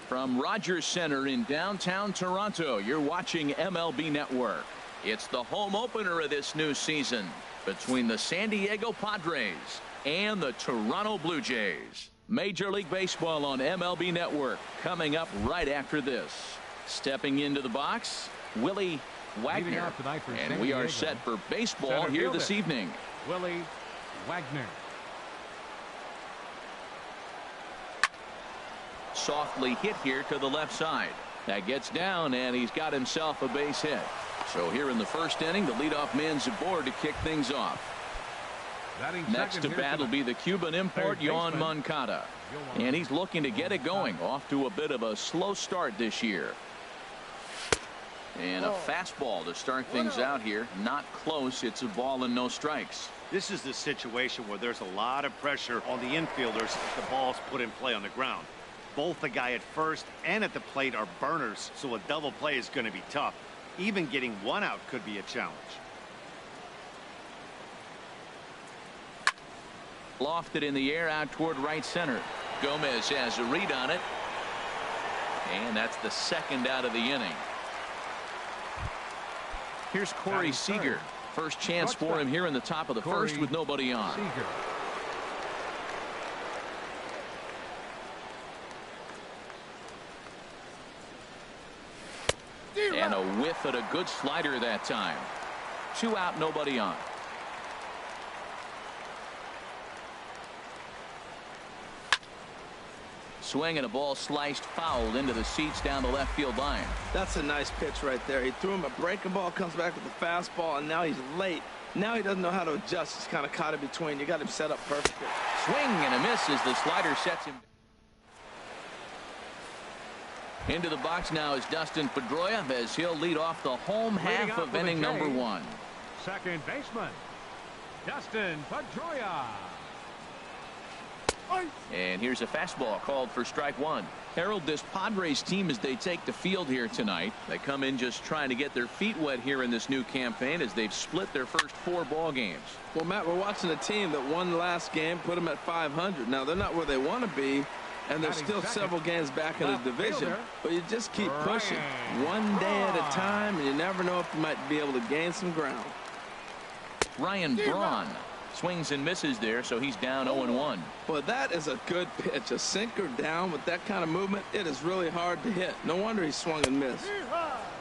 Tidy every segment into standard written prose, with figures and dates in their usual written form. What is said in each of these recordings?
From Rogers Center in downtown Toronto, you're watching MLB Network. It's the home opener of this new season between the San Diego Padres and the Toronto Blue Jays. Major League Baseball on MLB Network coming up right after this. Stepping into the box, Willie Wagner. And we are set for baseball here this evening. Willie Wagner. Softly hit here to the left side. That gets down, and he's got himself a base hit. So here in the first inning, the leadoff man's aboard to kick things off. Next to bat will be the Cuban import, Yoan Moncada. And he's looking to get it going. Off to a bit of a slow start this year. And a fastball to start things out here. Not close. It's a ball and no strikes. This is the situation where there's a lot of pressure on the infielders if the ball's put in play on the ground. Both the guy at first and at the plate are burners, so a double play is going to be tough. Even getting one out could be a challenge. Lofted in the air out toward right center. Gomez has a read on it. And that's the second out of the inning. Here's Corey Seager. First chance for him here in the top of the first with nobody on. And a whiff at a good slider that time. 2 out, nobody on. Swing and a ball sliced fouled into the seats down the left field line. That's a nice pitch right there. He threw him a breaking ball, comes back with a fastball, and now he's late. Now he doesn't know how to adjust. He's kind of caught in between. You got him set up perfectly. Swing and a miss as the slider sets him. Into the box now is Dustin Pedroia as he'll lead off the home half of inning number 1. Second baseman, Dustin Pedroia. And here's a fastball called for strike 1. Harold, this Padres team as they take the field here tonight. They come in just trying to get their feet wet here in this new campaign as they've split their first 4 ball games. Well, Matt, we're watching a team that won last game, put them at 500. Now, they're not where they want to be, and they're still several games back in the division. But you just keep pushing one day at a time, and you never know if you might be able to gain some ground. Ryan Braun swings and misses there, so he's down 0-1. Well, that is a good pitch. A sinker down with that kind of movement, it is really hard to hit. No wonder he swung and missed.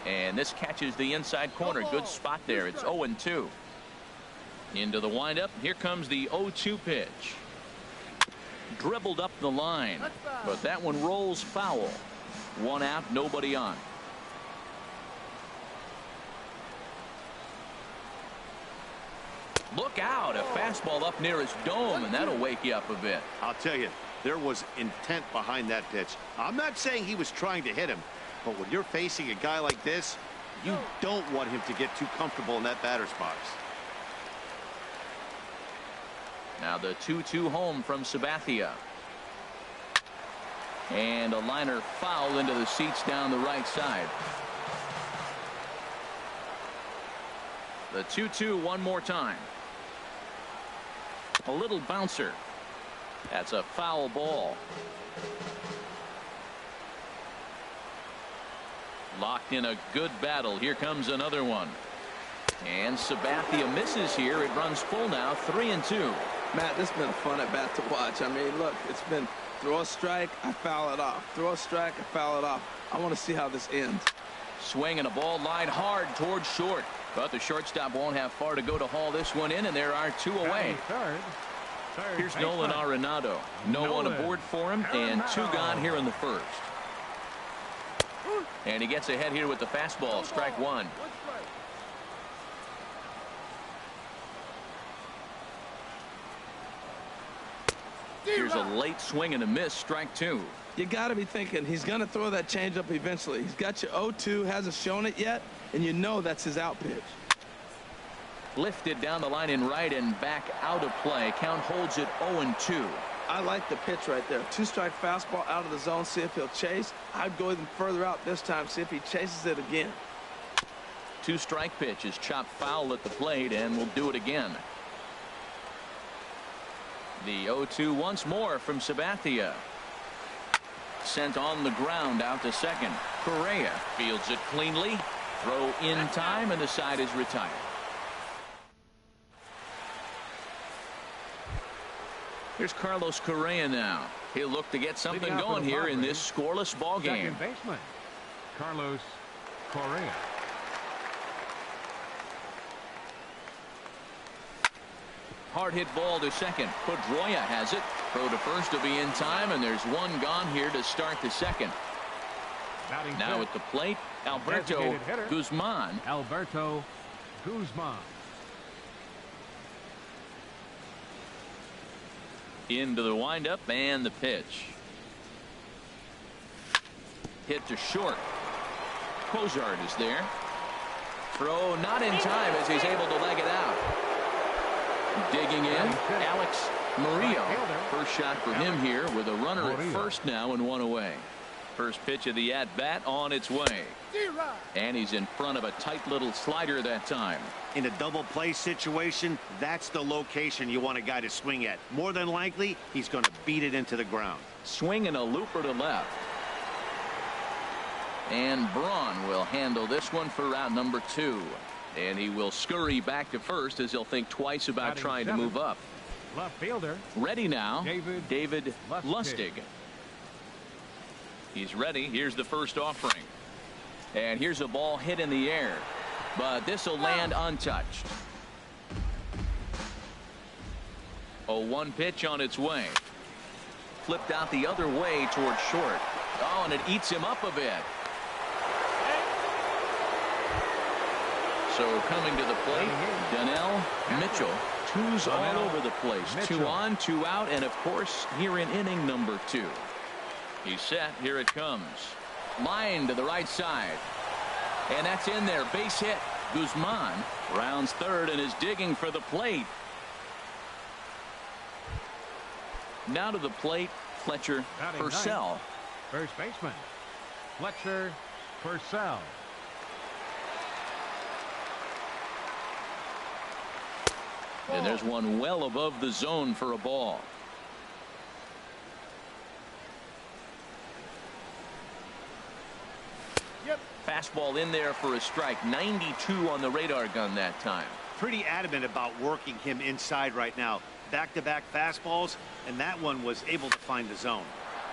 And this catches the inside corner. Good spot there. It's 0-2. Into the windup. Here comes the 0-2 pitch. Dribbled up the line, but that one rolls foul. 1 out, nobody on. Look out, a fastball up near his dome, and that'll wake you up a bit. I'll tell you, there was intent behind that pitch. I'm not saying he was trying to hit him, but when you're facing a guy like this, you don't want him to get too comfortable in that batter's box. Now the 2-2 home from Sabathia. And a liner foul into the seats down the right side. The 2-2 one more time. A little bouncer. That's a foul ball. Locked in a good battle. Here comes another one. And Sabathia misses here. It runs full now, 3-2. Matt, this has been a fun at bat to watch. I mean, look, it's been throw a strike, I foul it off. Throw a strike, I foul it off. I want to see how this ends. Swing and a ball lined hard towards short. But the shortstop won't have far to go to haul this one in, and there are 2 away. Here's Nolan Arenado. No one aboard for him, and 2 gone here in the first. And he gets ahead here with the fastball. Strike 1. Here's a late swing and a miss. Strike 2. You got to be thinking he's going to throw that changeup eventually. He's got your 0-2, hasn't shown it yet, and you know that's his out pitch. Lifted down the line in right and back out of play. Count holds it 0-2. I like the pitch right there. 2-strike fastball out of the zone. See if he'll chase. I'd go even further out this time. See if he chases it again. 2-strike pitch is chopped foul at the plate, and will do it again. The 0-2 once more from Sabathia. sent on the ground out to second. Correa fields it cleanly. Throw in time, and the side is retired. Here's Carlos Correa now. He'll look to get something going here in this scoreless ball game. Second baseman, Carlos Correa. Hard hit ball to second. Pedroia has it. Throw to first will be in time, and there's one gone here to start the second. Now at the plate, Alberto Guzman. Alberto Guzman. Into the windup and the pitch. Hit to short. Cozart is there. Throw not in time as he's able to leg it out. Digging in, Alex Murillo. First shot for him here with a runner at first now and one away. First pitch of the at-bat on its way. And he's in front of a tight little slider that time. In a double play situation, that's the location you want a guy to swing at. More than likely, he's going to beat it into the ground. Swinging a looper to left. And Braun will handle this one for route number 2. And he will scurry back to first as he'll think twice about trying to move up. Left fielder. Ready now, David Lustig. He's ready. Here's the first offering. And here's a ball hit in the air. But this will land untouched. 0-1 pitch on its way. Flipped out the other way towards short. Oh, and it eats him up a bit. So coming to the plate, Donnell Mitchell. Twos all over the place. 2 on, 2 out, and of course here in inning number 2. He's set. Here it comes. Line to the right side. And that's in there. Base hit. Guzman rounds third and is digging for the plate. Now to the plate, Fletcher Purcell. First baseman, Fletcher Purcell. And there's one well above the zone for a ball. Fastball in there for a strike. 92 on the radar gun that time. Pretty adamant about working him inside right now. Back-to-back fastballs, and that one was able to find the zone.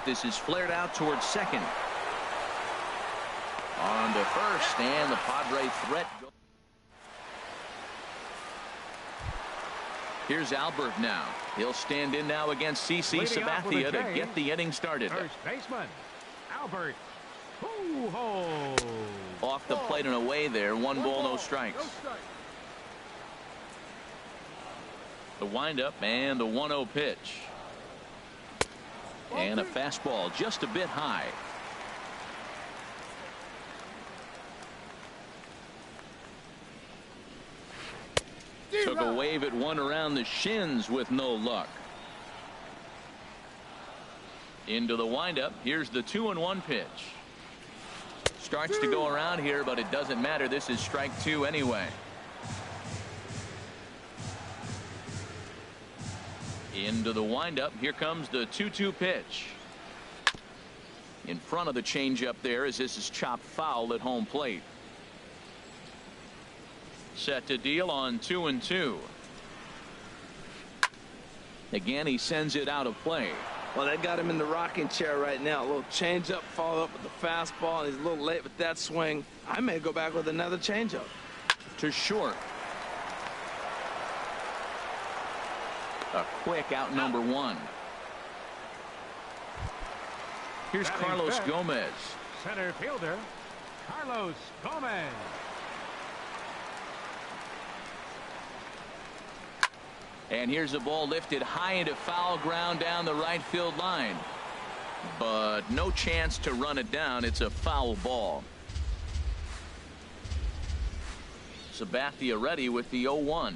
This is flared out towards second. On to first, and the Padre threat. Here's Albert now. He'll stand in now against CC Sabathia to get the inning started. First baseman, Albert. Ho. Off the plate and away there. 1 ball, no strikes. The windup and the 1-0 pitch. And a fastball just a bit high. Took a wave at one around the shins with no luck. Into the windup. Here's the 2-1 pitch. Starts to go around here, but it doesn't matter. This is strike 2 anyway. Into the windup. Here comes the 2-2 pitch. In front of the changeup there as this is chopped foul at home plate. Set to deal on 2-2. Again, he sends it out of play. Well, that got him in the rocking chair right now. A little changeup, followed up with the fastball, and he's a little late with that swing. I may go back with another changeup. To short. A quick out number 1. Here's Carlos Gomez. Center fielder, Carlos Gomez. And here's the ball lifted high into foul ground down the right field line. But no chance to run it down. It's a foul ball. Sabathia ready with the 0-1.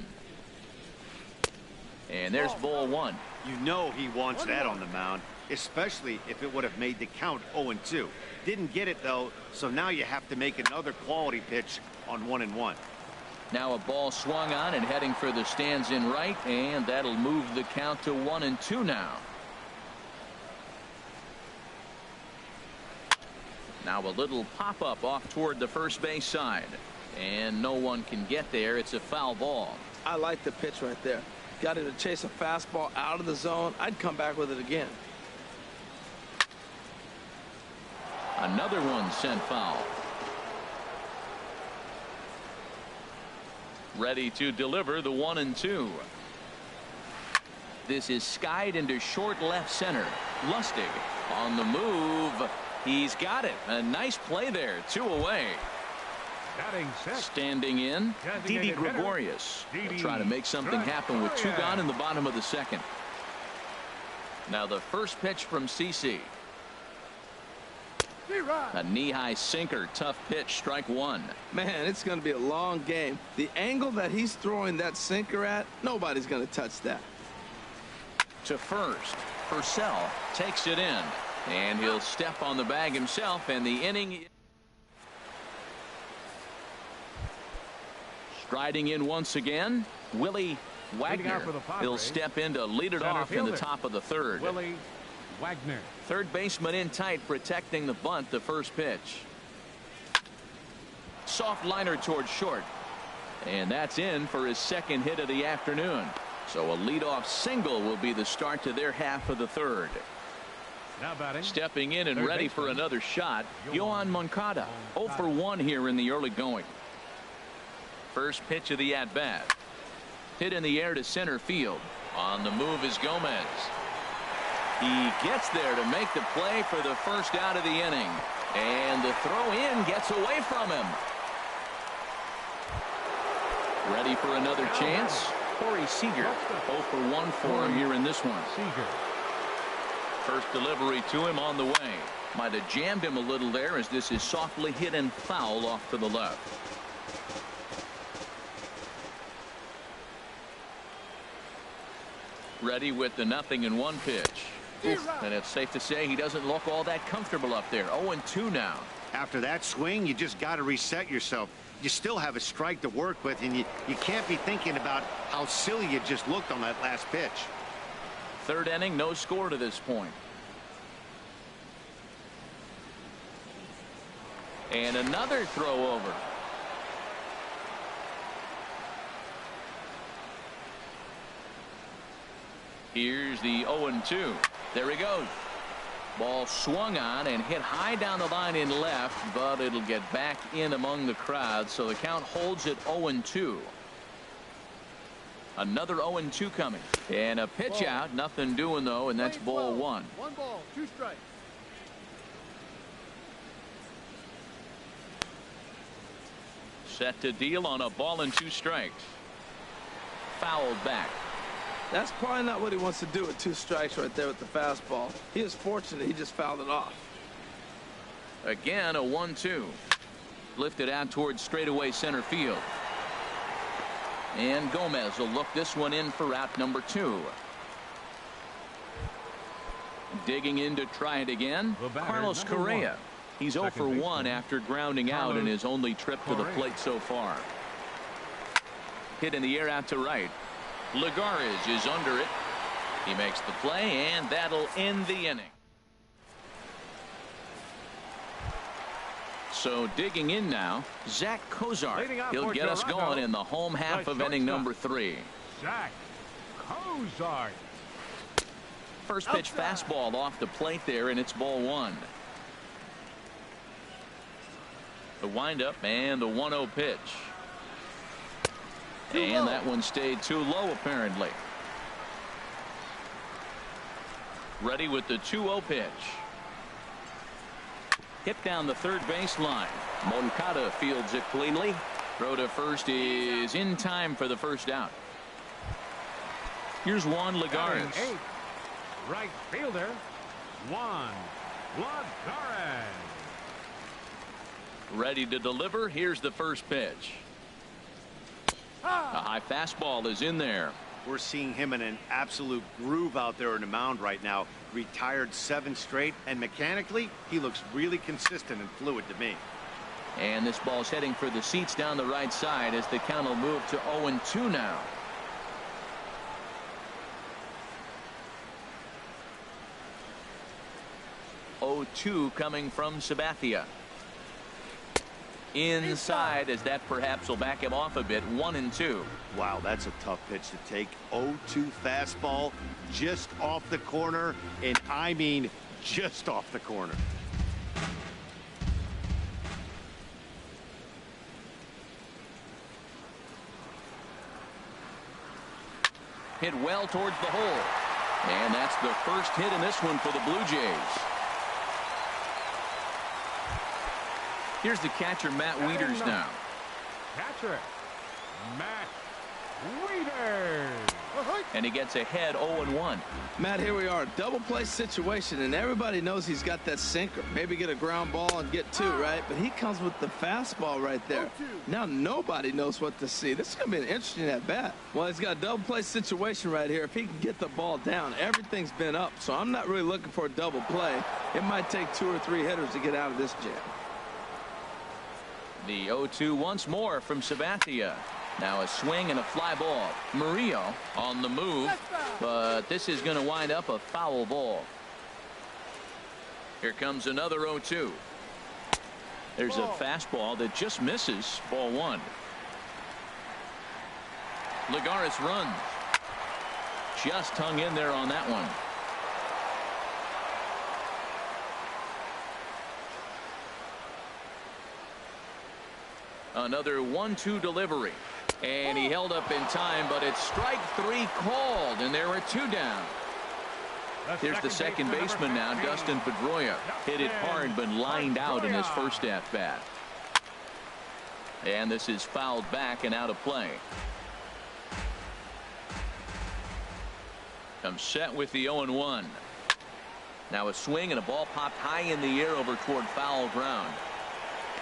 And there's ball 1. You know he wants that on the mound, especially if it would have made the count 0-2. Didn't get it, though, so now you have to make another quality pitch on 1-1. Now a ball swung on and heading for the stands in right, and that'll move the count to 1-2 now. Now a little pop-up off toward the first base side. And no one can get there. It's a foul ball. I like the pitch right there. Got him to chase a fastball out of the zone. I'd come back with it again. Another one sent foul. Ready to deliver the 1-2. This is skied into short left center. Lustig on the move. He's got it. A nice play there. 2 away. Standing in, Didi Gregorius. He'll try to make something happen with 2 gone in the bottom of the second. Now the first pitch from CC. A knee-high sinker. Tough pitch. Strike 1. Man, it's going to be a long game. The angle that he's throwing that sinker at, nobody's going to touch that. To first. Purcell takes it in. And he'll step on the bag himself, and the inning. Striding in once again, Willie Wagner. He'll step in to lead it off in the top of the third. Willie Wagner. Third baseman in tight, protecting the bunt. The first pitch. Soft liner towards short. And that's in for his second hit of the afternoon. So a leadoff single will be the start to their half of the third. Now batting. Stepping in and ready for another shot, Yohan Moncada. 0 for 1 here in the early going. First pitch of the at-bat. Hit in the air to center field. On the move is Gomez. He gets there to make the play for the first out of the inning. And the throw in gets away from him. Ready for another chance? Corey Seager. 0 for 1 for him here in this one. First delivery to him on the way. Might have jammed him a little there as this is softly hit and foul off to the left. Ready with the 0-1 pitch. And it's safe to say he doesn't look all that comfortable up there. 0-2 now. After that swing, you just got to reset yourself. You still have a strike to work with, and you can't be thinking about how silly you just looked on that last pitch. Third inning, no score to this point. And another throw over. Here's the 0-2. There he goes. Ball swung on and hit high down the line in left, but it'll get back in among the crowd, so the count holds at 0-2. Another 0-2 coming. And a pitch out. Nothing doing, though, and that's ball 1. 1 ball, 2 strikes. Set to deal on a ball and 2 strikes. Fouled back. That's probably not what he wants to do with 2 strikes right there with the fastball. He is fortunate he just fouled it off. Again, a 1-2. Lifted out towards straightaway center field. And Gomez will look this one in for out number 2. Digging in to try it again, Carlos Correa. He's 0 for 1 after grounding out in his only trip to the plate so far. Hit in the air out to right. Lagares is under it. He makes the play, and that'll end the inning. So digging in now, Zach Kozar. He'll get us going in the home half of inning number 3. Zach Kozar. First pitch fastball off the plate there, and it's ball 1. The windup and the 1-0 pitch. And that one stayed too low, apparently. Ready with the 2-0 pitch. Hit down the third baseline. Moncada fields it cleanly. Throw to first is in time for the first out. Here's Juan Lagares. Right fielder, Juan Lagares. Ready to deliver. Here's the first pitch. A high fastball is in there. We're seeing him in an absolute groove out there on the mound right now. Retired 7 straight, and mechanically, he looks really consistent and fluid to me. And this ball's heading for the seats down the right side as the count will move to 0-2 now. 0-2 coming from Sabathia. Inside, as that perhaps will back him off a bit. 1-2. Wow, that's a tough pitch to take. 0-2 fastball just off the corner, and I mean just off the corner. Hit well towards the hole. And that's the first hit in this one for the Blue Jays. Here's the catcher, Matt Wieters, now. Catcher, Matt Wieters. And he gets ahead 0-1. Matt, here we are. Double play situation, and everybody knows he's got that sinker. Maybe get a ground ball and get two, right? But he comes with the fastball right there. Now nobody knows what to see. This is going to be an interesting at-bat. Well, he's got a double play situation right here. If he can get the ball down, everything's been up. So I'm not really looking for a double play. It might take 2 or 3 hitters to get out of this jam. The 0-2 once more from Sabathia. Now a swing and a fly ball. Murillo on the move, but this is going to wind up a foul ball. Here comes another 0-2. There's a fastball that just misses. Ball 1. Lagares runs. Just hung in there on that one. Another 1-2 delivery. And he held up in time, but it's strike 3 called, and there are 2 down. Here's the second baseman now, Dustin Pedroia. Hit it hard, but lined out in his first at-bat. And this is fouled back and out of play. Comes set with the 0-1. Now a swing and a ball popped high in the air over toward foul ground.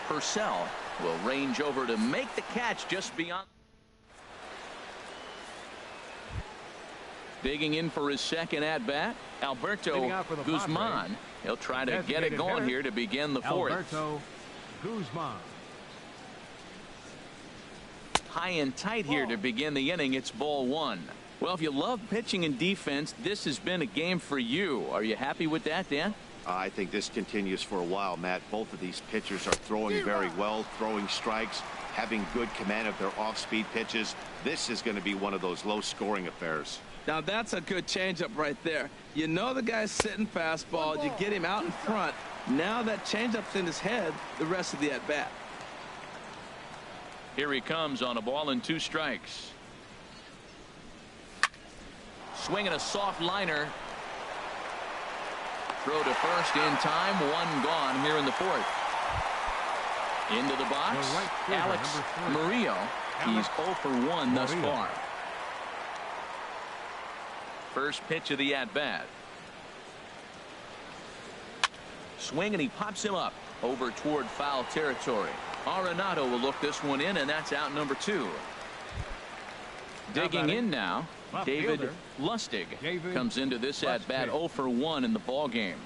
Purcell will range over to make the catch just beyond. Digging in for his second at-bat, Alberto Guzman. He'll try to get it going here to begin the 4th. Alberto Guzman. High and tight here to begin the inning. It's ball 1. Well, if you love pitching and defense, this has been a game for you. Are you happy with that, Dan? I think this continues for a while, Matt. Both of these pitchers are throwing very well, throwing strikes, having good command of their off-speed pitches. This is going to be one of those low-scoring affairs. Now that's a good changeup right there. You know the guy's sitting fastball. You get him out in front. Now that changeup's in his head the rest of the at-bat. Here he comes on a ball and 2 strikes. Swinging a soft liner. Throw to first in time. 1 gone here in the 4th. Into the box, Alex Murillo. He's 0 for 1 thus far. First pitch of the at-bat. Swing, and he pops him up over toward foul territory. Arenado will look this one in, and that's out number 2. Digging in now, David Lustig comes into this at-bat 0 for 1 in the ball game.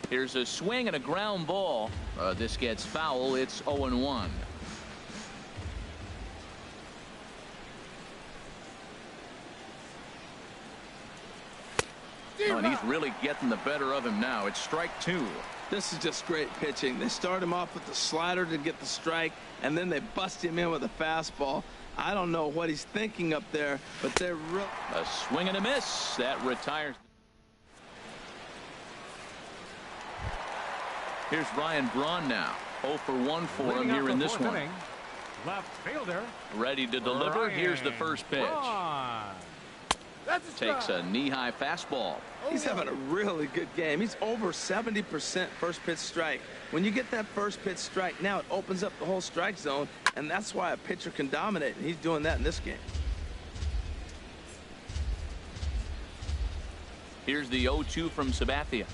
Here's a swing and a ground ball. This gets foul. It's 0-1. Oh, and he's really getting the better of him now. It's strike 2. This is just great pitching. They start him off with the slider to get the strike, and then they bust him in with a fastball. I don't know what he's thinking up there, but they're real. A swing and a miss. That retires. Here's Ryan Braun now. 0 for 1 for him here in this one. Left fielder. Ready to deliver. Here's the first pitch. Takes a knee-high fastball. He's having a really good game. He's over 70% first pitch strike. When you get that first pitch strike, now it opens up the whole strike zone, and that's why a pitcher can dominate, and he's doing that in this game. Here's the 0-2 from Sabathia.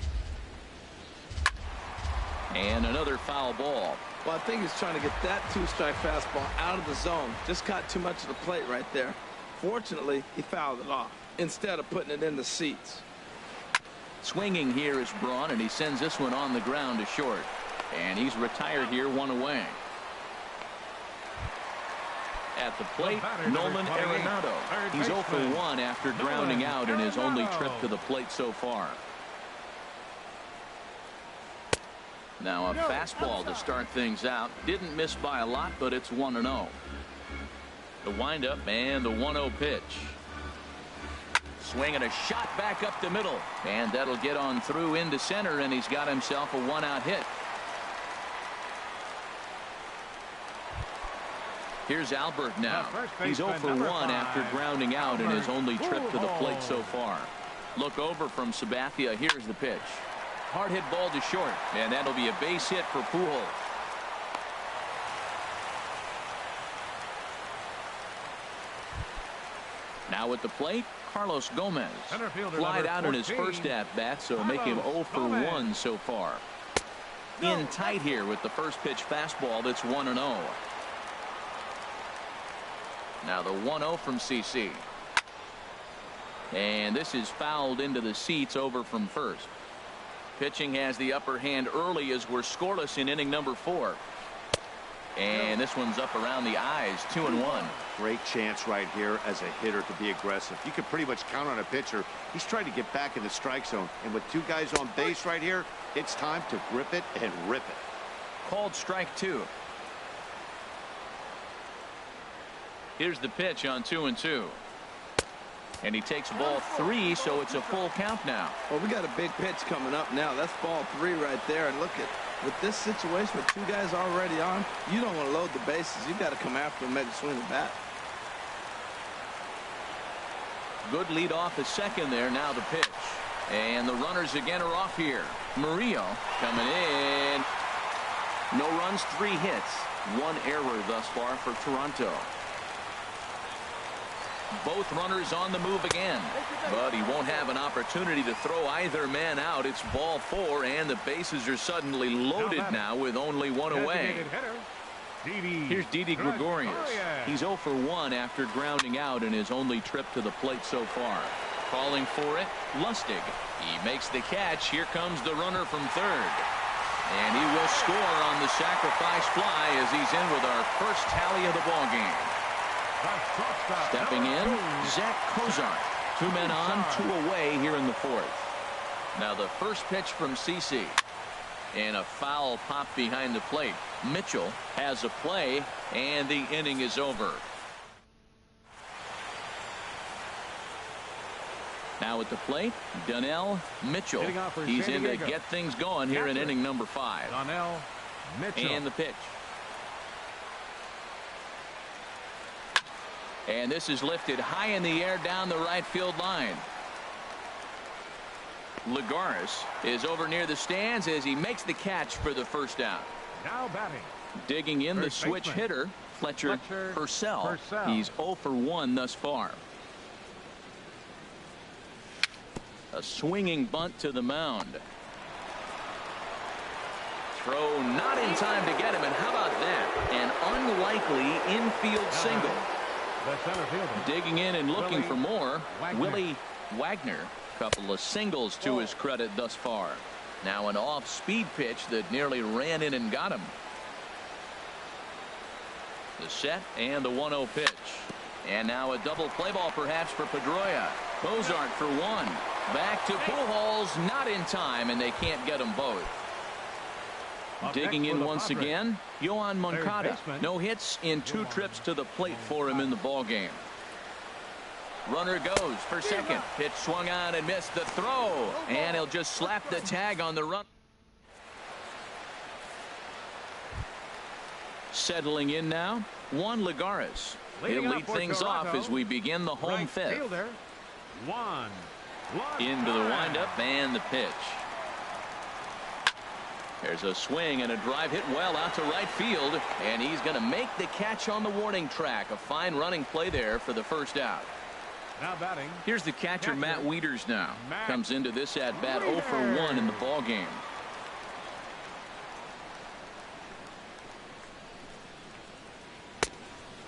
And another foul ball. Well, I think he's trying to get that 2-strike fastball out of the zone. Just caught too much of the plate right there. Fortunately, he fouled it off instead of putting it in the seats. Swinging here is Braun, and he sends this one on the ground to short. And he's retired here, 1 away. At the plate, Nolan Arenado. He's 0 for 1 after grounding out in his only trip to the plate so far. Now a fastball to start things out. Didn't miss by a lot, but it's 1-0. The windup and the 1-0 pitch. Swing and a shot back up the middle. And that'll get on through into center, and he's got himself a 1-out hit. Here's Albert now. He's 0 for 1 after grounding out in his only trip to the plate so far. Look over from Sabathia. Here's the pitch. Hard hit ball to short, and that'll be a base hit for Pujols. Now at the plate, Carlos Gomez. Flied out in his first at-bat, so make him 0 for 1 so far. In tight here with the first pitch fastball that's 1-0. Now the 1-0 from CC. And this is fouled into the seats over from first. Pitching has the upper hand early as we're scoreless in inning number 4. And this one's up around the eyes, 2-1. Great chance right here as a hitter to be aggressive. You can pretty much count on a pitcher. He's trying to get back in the strike zone. And with 2 guys on base right here, it's time to grip it and rip it. Called strike 2. Here's the pitch on 2-2. And he takes ball 3, so it's a full count now. Well, we got a big pitch coming up now. That's ball 3 right there. And look at, with this situation with 2 guys already on, you don't want to load the bases. You got to come after him, maybe swing the bat. Good lead off at second there. Now the pitch. And the runners again are off here. Murillo coming in. No runs, 3 hits. 1 error thus far for Toronto. Both runners on the move again, but he won't have an opportunity to throw either man out. It's ball 4, and the bases are suddenly loaded now with only 1 away. Here's Didi Gregorius. He's 0 for 1 after grounding out in his only trip to the plate so far. Calling for it, Lustig. He makes the catch. Here comes the runner from third. And he will score on the sacrifice fly as he's in with our first tally of the ball game. Stepping in, Zach Cozart. 2 men on, 2 away here in the 4th. Now the first pitch from CC. And a foul pop behind the plate. Mitchell has a play, and the inning is over. Now at the plate, Donnell Mitchell. He's in to get things going here in inning number 5. Donnell Mitchell. And the pitch. And this is lifted high in the air down the right field line. Lagares is over near the stands as he makes the catch for the first down. Now batting. Digging in the switch hitter, Fletcher Purcell. He's 0 for 1 thus far. A swinging bunt to the mound. Throw not in time to get him, and how about that? An unlikely infield single. Digging in and looking for more, Willie Wagner. Couple of singles to his credit thus far. Now an off-speed pitch that nearly ran in and got him. The set and the 1-0 pitch. And now a double play ball perhaps for Pedroia. Cozart for 1. Back to Pujols, not in time, and they can't get them both. Digging in once again, Yohan Moncada. No hits in 2 trips to the plate for him in the ball game. Runner goes for second. Pitch swung on and missed the throw. And he'll just slap the tag on the run. Settling in now, Juan Lagares. He'll lead things off as we begin the home 5th. Into the windup and the pitch. There's a swing and a drive hit well out to right field, and he's going to make the catch on the warning track. A fine running play there for the first out. Now batting. Here's the catcher Matt Wieters now. Comes into this at bat 0 for 1 in the ball game.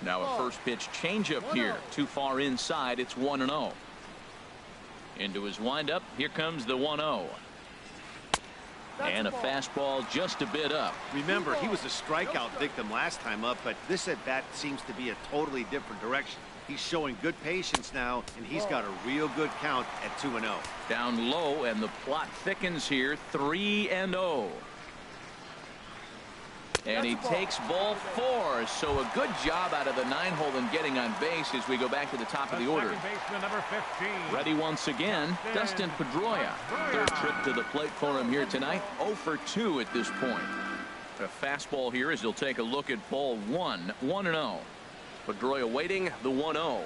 Now a first pitch changeup here. Too far inside. It's 1-0. Into his windup. Here comes the 1-0. And a fastball just a bit up. Remember, he was a strikeout victim last time up, but this at-bat seems to be a totally different direction. He's showing good patience now, and he's got a real good count at 2-0. Down low, and the plot thickens here, 3-0. And he takes ball 4, so a good job out of the 9-hole in getting on base as we go back to the top of the order. Baseman number 15. Ready once again, Dustin Pedroia. Third trip to the plate for him here tonight, 0 for 2 at this point. A fastball here as he'll take a look at ball 1, 1-0. Pedroia waiting, the 1-0.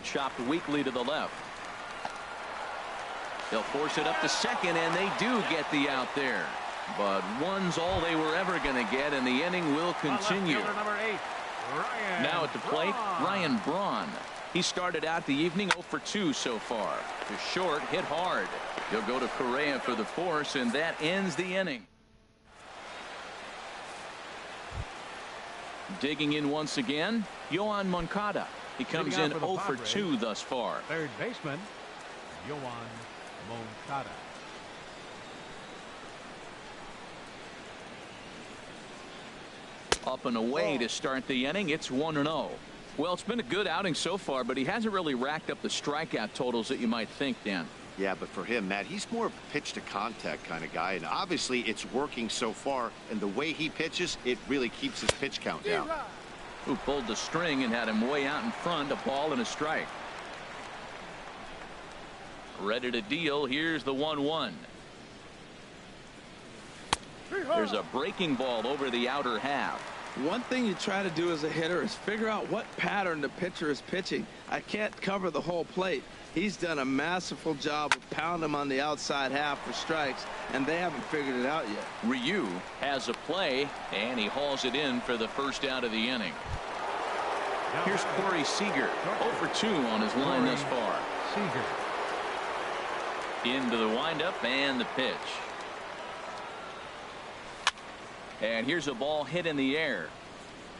Chopped weakly to the left. They'll force it up to second, and they do get the out there. But one's all they were ever going to get, and the inning will continue. Number 8, Now at the plate, Ryan Braun. He started out the evening 0 for 2 so far. The short hit hard. He'll go to Correa for the force, and that ends the inning. Digging in once again, Yoan Moncada. He comes in 0 for 2 thus far. Third baseman, Yoan Moncada. Up and away to start the inning. It's 1-0. Well, it's been a good outing so far, but he hasn't really racked up the strikeout totals that you might think, Dan. Yeah, but for him, Matt, he's more of a pitch to contact kind of guy, and obviously it's working so far, and the way he pitches, it really keeps his pitch count down. Who pulled the string and had him way out in front, a ball and a strike. Ready to deal. Here's the 1-1. There's a breaking ball over the outer half. One thing you try to do as a hitter is figure out what pattern the pitcher is pitching. I can't cover the whole plate. He's done a masterful job of pounding him on the outside half for strikes, and they haven't figured it out yet. Ryu has a play, and he hauls it in for the first out of the inning. Here's Corey Seager, 0 for 2 on his line thus far. Seager. Into the windup and the pitch. And here's a ball hit in the air.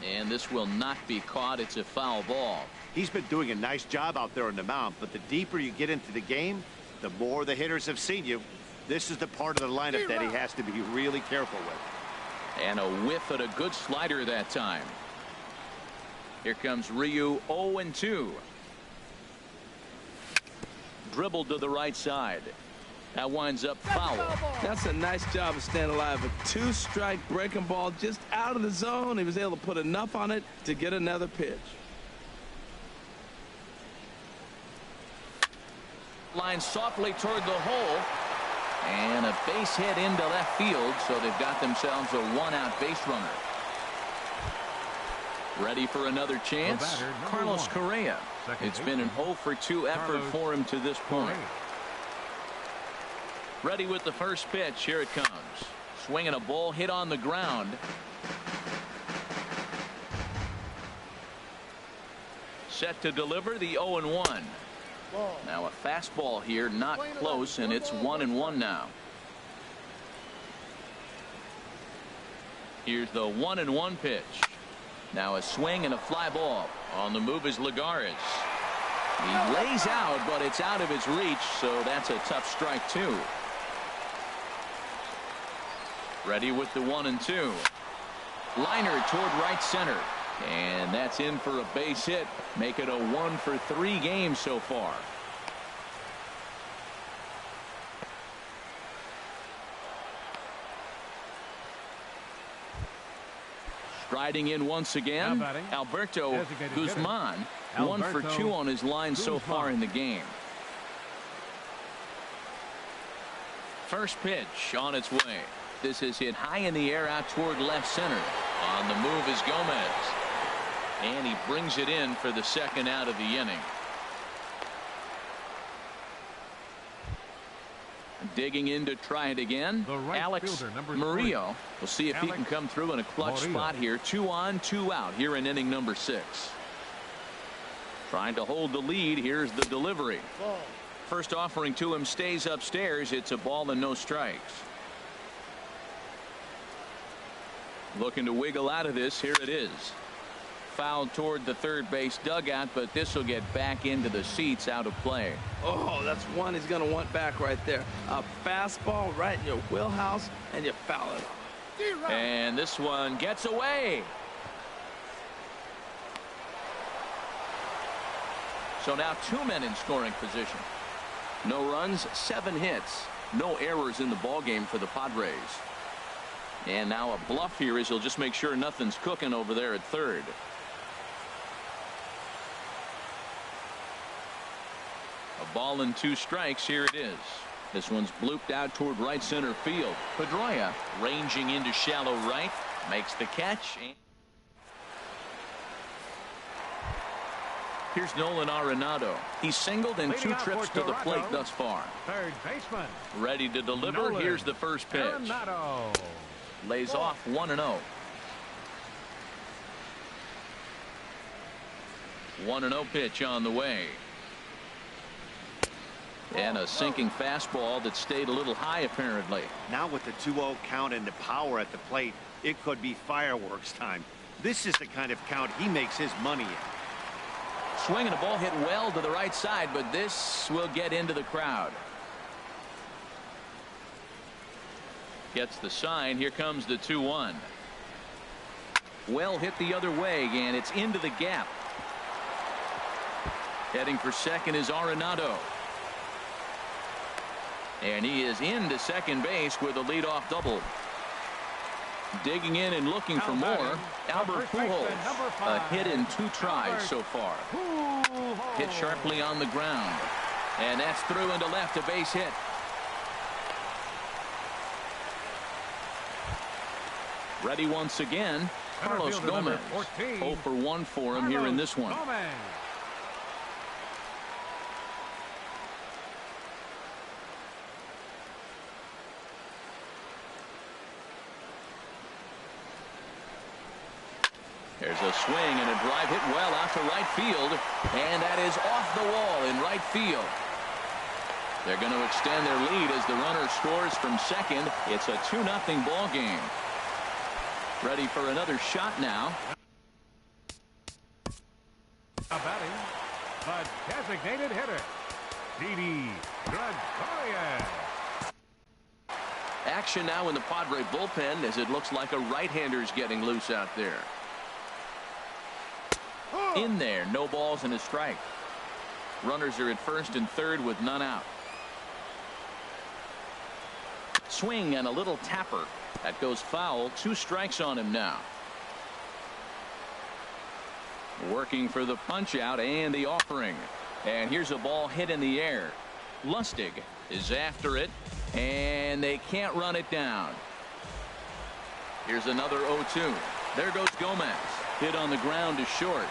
And this will not be caught. It's a foul ball. He's been doing a nice job out there on the mound, but the deeper you get into the game, the more the hitters have seen you. This is the part of the lineup that he has to be really careful with. And a whiff at a good slider that time. Here comes Ryu, 0-2. Dribbled to the right side. That winds up foul. That's a nice job of staying alive. A 2-strike breaking ball just out of the zone. He was able to put enough on it to get another pitch. Line softly toward the hole. And a base hit into left field, so they've got themselves a one-out base runner. Ready for another chance? Carlos Correa. It's been an 0 for 2 effort for him to this point. Ready with the first pitch. Here it comes. Swinging a ball hit on the ground. Set to deliver the 0-1. Now a fastball here, not close, and it's 1-1 now. Here's the 1-1 pitch. Now a swing and a fly ball. On the move is Lagares. He lays out, but it's out of his reach, so that's a tough strike too. Ready with the 1-2. Liner toward right center. And that's in for a base hit. Make it a 1 for 3 games so far. Striding in once again, Alberto Guzman. 1 for 2 on his line so far in the game. First pitch on its way. This is hit high in the air out toward left center. On the move is Gomez. And he brings it in for the second out of the inning. Digging in to try it again. Alex Murillo. We'll see if he can come through in a clutch spot here. 2 on, 2 out here in inning number 6. Trying to hold the lead. Here's the delivery. First offering to him stays upstairs. It's a ball and no strikes. Looking to wiggle out of this. Here it is. foul toward the third base dugout, but this will get back into the seats, out of play. Oh, that's one he's going to want back right there. A fastball right in your wheelhouse, and you foul it off. And this one gets away. So now 2 men in scoring position. No runs, 7 hits. No errors in the ballgame for the Padres. And now a bluff here as he'll just make sure nothing's cooking over there at third. A ball and 2 strikes. Here it is. This one's blooped out toward right center field. Pedroia ranging into shallow right, makes the catch. Here's Nolan Arenado. He's singled in 2 trips to the plate thus far. Third baseman. Ready to deliver. Nolan Here's the first pitch. Arenado. Lays off 1-0. 1-0 pitch on the way. And a sinking fastball that stayed a little high apparently. Now with the 2-0 count and the power at the plate, it could be fireworks time. This is the kind of count he makes his money in. Swinging a ball hit well to the right side, but this will get into the crowd. Gets the sign. Here comes the 2-1. Well hit the other way, and it's into the gap. Heading for second is Arenado. And he is into second base with a leadoff double. Digging in and looking for more, Albert Pujols. A hit in 2 tries so far. Hit sharply on the ground. And that's through into left, a base hit. Ready once again, Carlos Gomez. 0 for 1 for him here in this one. There's a swing and a drive hit well out to right field, and that is off the wall in right field. They're going to extend their lead as the runner scores from second. It's a 2-0 ball game. Ready for another shot now. Batting, the designated hitter, Didi Gregorius. Action now in the Padre bullpen as it looks like a right-hander's getting loose out there. In there, no balls and a strike. Runners are at first and third with none out. Swing and a little tapper. That goes foul. 2 strikes on him now. Working for the punch out and the offering. And here's a ball hit in the air. Lustig is after it, and they can't run it down. Here's another 0-2. There goes Gomez. Hit on the ground to short.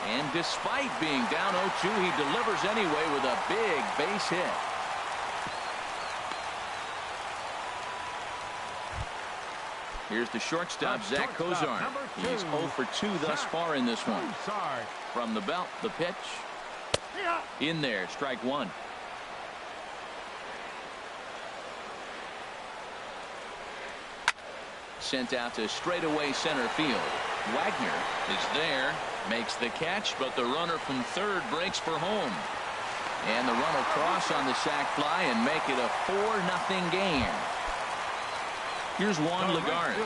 And despite being down 0-2, he delivers anyway with a big base hit. Here's the shortstop, Zach Cozart. He's 0 for 2 thus far in this one. From the belt, the pitch. In there, strike 1. Sent out to straightaway center field. Wagner is there, makes the catch, but the runner from third breaks for home. And the run will cross on the sac fly and make it a 4-0 game. Here's Juan Lagares.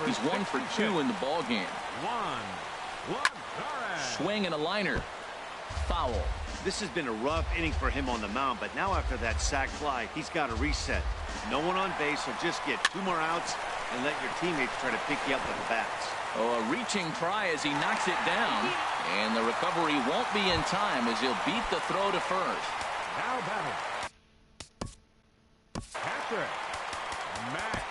He's 1 for 2 in the ball game. Swing and a liner. Foul. This has been a rough inning for him on the mound, but now after that sac fly, he's got to reset. No one on base, so just get 2 more outs and let your teammates try to pick you up with the bats. Oh, a reaching try as he knocks it down, and the recovery won't be in time as he'll beat the throw to first. Now batting. Catcher, Matt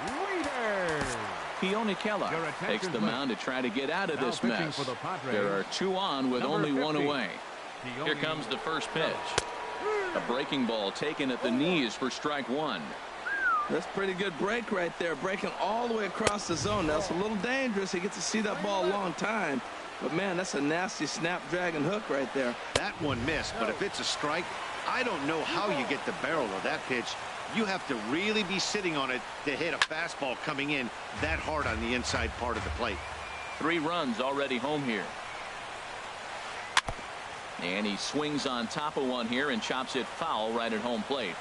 Wieters. Keone Keller takes the mound to try to get out of this mess. There are 2 on with only 1 away. Here comes the first pitch. A breaking ball taken at the knees for strike 1. That's pretty good break right there, breaking all the way across the zone. That's a little dangerous. He gets to see that ball a long time. But, man, that's a nasty snapdragon hook right there. That one missed, but if it's a strike, I don't know how you get the barrel of that pitch. You have to really be sitting on it to hit a fastball coming in that hard on the inside part of the plate. 3 runs already home here. And he swings on top of one here and chops it foul right at home plate.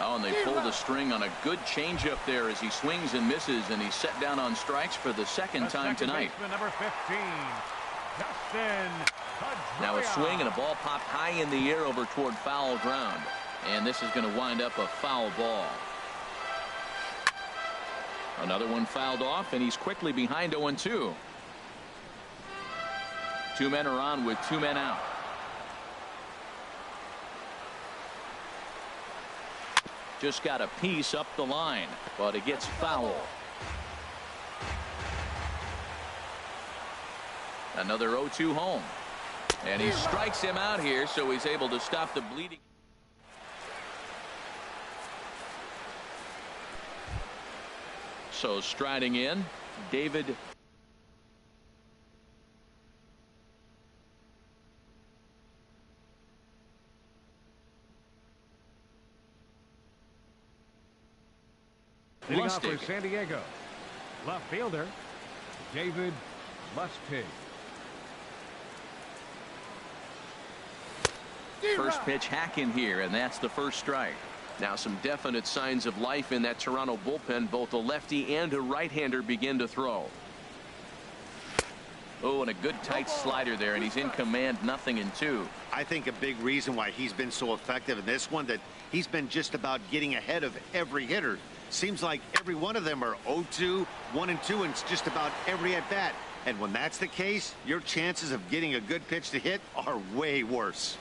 Oh, and they pull the string on a good changeup there as he swings and misses, and he's set down on strikes for the second time tonight. Number 15, Justin Pedroia. Now a swing and a ball popped high in the air over toward foul ground, and this is going to wind up a foul ball. Another one fouled off, and he's quickly behind 0-2. 2 men are on with 2 men out. Just got a piece up the line, but it gets foul. Another 0-2 home, and he strikes him out here, so he's able to stop the bleeding. So striding in, David. Leading off for San Diego, left fielder David Lustig. First pitch hack in here, and that's the first strike. Now some definite signs of life in that Toronto bullpen. Both a lefty and a right-hander begin to throw. Oh, and a good tight slider there, and he's in command. 0-2. I think a big reason why he's been so effective in this one, that he's been just about getting ahead of every hitter. Seems like every one of them are 0-2, 1-2, and it's just about every at bat. And when that's the case, your chances of getting a good pitch to hit are way worse.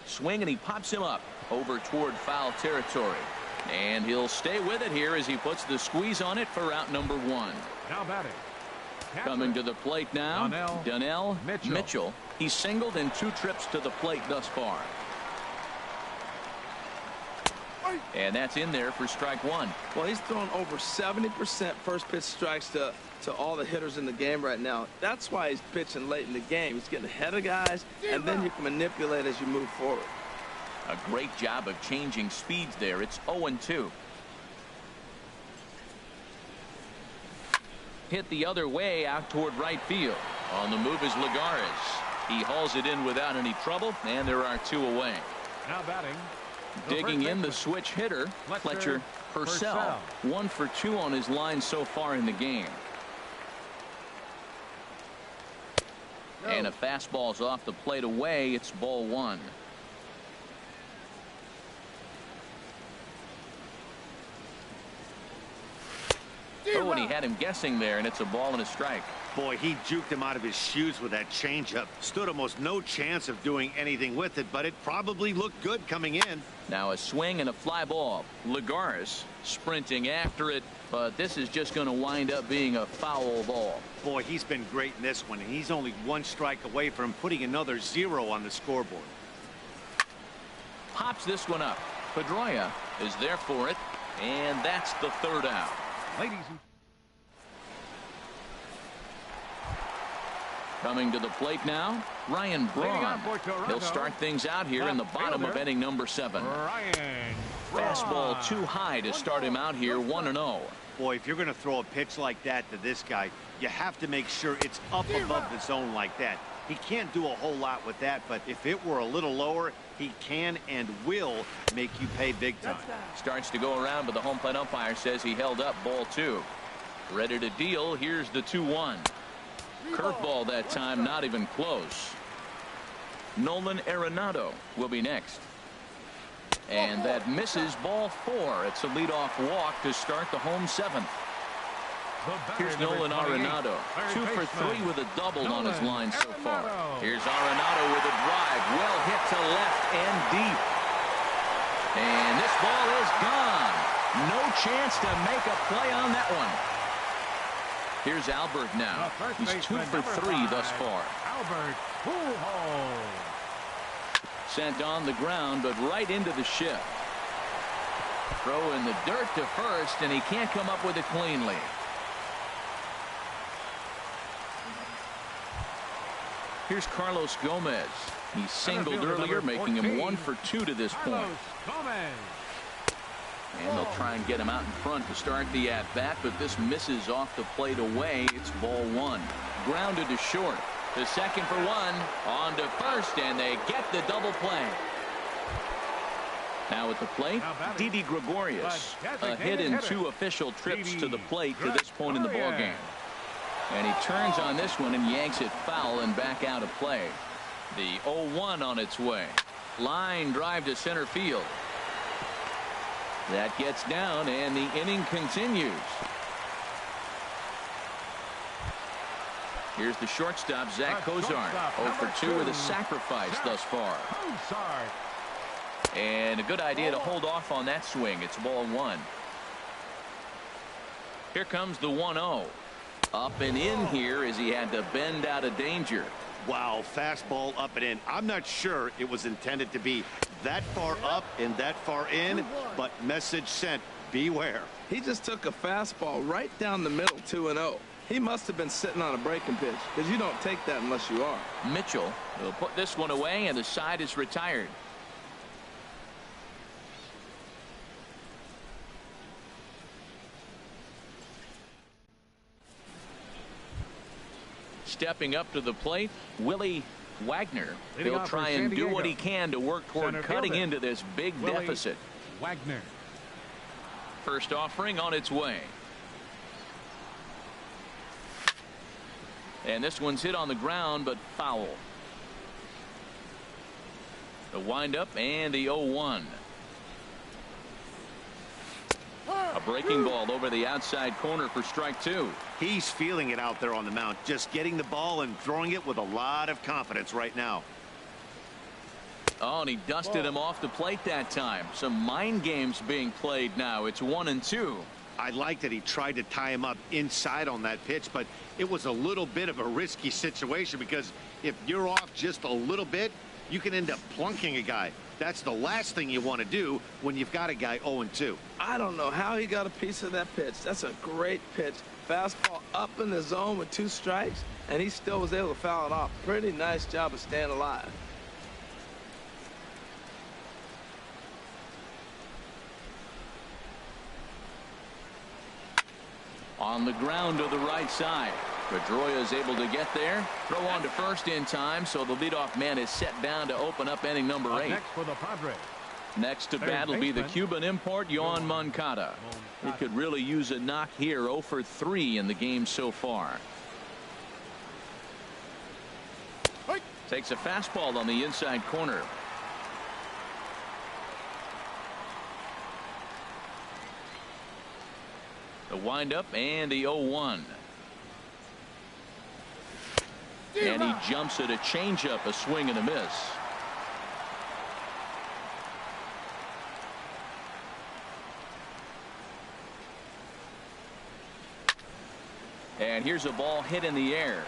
Swing, and he pops him up over toward foul territory, and he'll stay with it here as he puts the squeeze on it for out number 1. Now batting, coming to the plate now, Donnell Mitchell. He's singled in 2 trips to the plate thus far, and that's in there for strike 1. Well, he's thrown over 70% first pitch strikes to all the hitters in the game right now. That's why he's pitching late in the game. He's getting ahead of guys, and then you can manipulate as you move forward. A great job of changing speeds there. It's 0-2. Hit the other way out toward right field. On the move is Lagares. He hauls it in without any trouble, and there are 2 away. now batting, Digging in the switch hitter, Fletcher Purcell. 1 for 2 on his line so far in the game. And a fastball's off the plate away. It's ball 1. Oh, and he had him guessing there, and it's a ball and a strike. Boy, he juked him out of his shoes with that changeup. Stood almost no chance of doing anything with it, but it probably looked good coming in. Now a swing and a fly ball. Lagares sprinting after it, but this is just going to wind up being a foul ball. Boy, he's been great in this one, and he's only 1 strike away from putting another 0 on the scoreboard. Pops this one up. Pedroia is there for it, and that's the 3rd out. ladies and Coming to the plate now, Ryan Braun. He'll start things out here in the bottom of inning number 7. Ryan Braun. Fastball too high to start him out here, 1-0. Boy, if you're going to throw a pitch like that to this guy, you have to make sure it's up above the zone like that. He can't do a whole lot with that, but if it were a little lower, he can and will make you pay big time. Starts to go around, but the home plate umpire says he held up, ball 2. Ready to deal. Here's the 2-1. Curveball that time, not even close. Nolan Arenado will be next. And that misses, ball 4. It's a leadoff walk to start the home 7th. Here's Nolan Arenado. 2 for 3 with a double on his line so far. Here's Arenado with a drive. Well hit to left and deep. And this ball is gone. No chance to make a play on that one. Here's Albert now. He's 2 for 3 thus far. Albert Pujols. Sent on the ground, but right into the shift. Throw in the dirt to first, and he can't come up with it cleanly. Here's Carlos Gomez. He singled earlier, making him 1 for 2 to this point. And they'll try and get him out in front to start the at-bat, but this misses off the plate away. It's ball 1. Grounded to short. To second for 1. On to first, and they get the double play. Now at the plate, Didi Gregorius. A hit in 2 official trips to the plate to this point in the ballgame. And he turns on this one and yanks it foul and back out of play. The 0-1 on its way. Line drive to center field. That gets down, and the inning continues. Here's the shortstop, Zach Cozart. 0 for 2 with a sacrifice thus far. And a good idea to hold off on that swing. It's ball 1. Here comes the 1-0. Up and in here as he had to bend out of danger. Wow, fastball up and in. I'm not sure it was intended to be that far up and that far in, but message sent, beware. He just took a fastball right down the middle, 2-0. He must have been sitting on a breaking pitch, because you don't take that unless you are. Mitchell will put this one away, and the side is retired. Stepping up to the plate, Willie Wagner. He'll try and do what he can to work toward cutting into this big deficit. Wagner. First offering on its way. And this one's hit on the ground, but foul. The windup and the 0-1. A breaking ball over the outside corner for strike 2. He's feeling it out there on the mound, just getting the ball and throwing it with a lot of confidence right now. Oh, and he dusted him off the plate that time. Some mind games being played now. It's 1-2. I like that he tried to tie him up inside on that pitch, but it was a little bit of a risky situation, because if you're off just a little bit, you can end up plunking a guy. That's the last thing you want to do when you've got a guy 0-2. I don't know how he got a piece of that pitch. That's a great pitch. Fastball up in the zone with 2 strikes, and he still was able to foul it off. Pretty nice job of staying alive. On the ground to the right side. Pedroia is able to get there. Throw on to first in time, so the leadoff man is set down to open up inning number 8. Next for the Padres. Next to bat will be the Cuban import, Yoan Moncada. He could really use a knock here. 0 for 3 in the game so far. Takes a fastball on the inside corner. The windup and the 0-1. And he jumps at a changeup, a swing and a miss. And here's a ball hit in the air.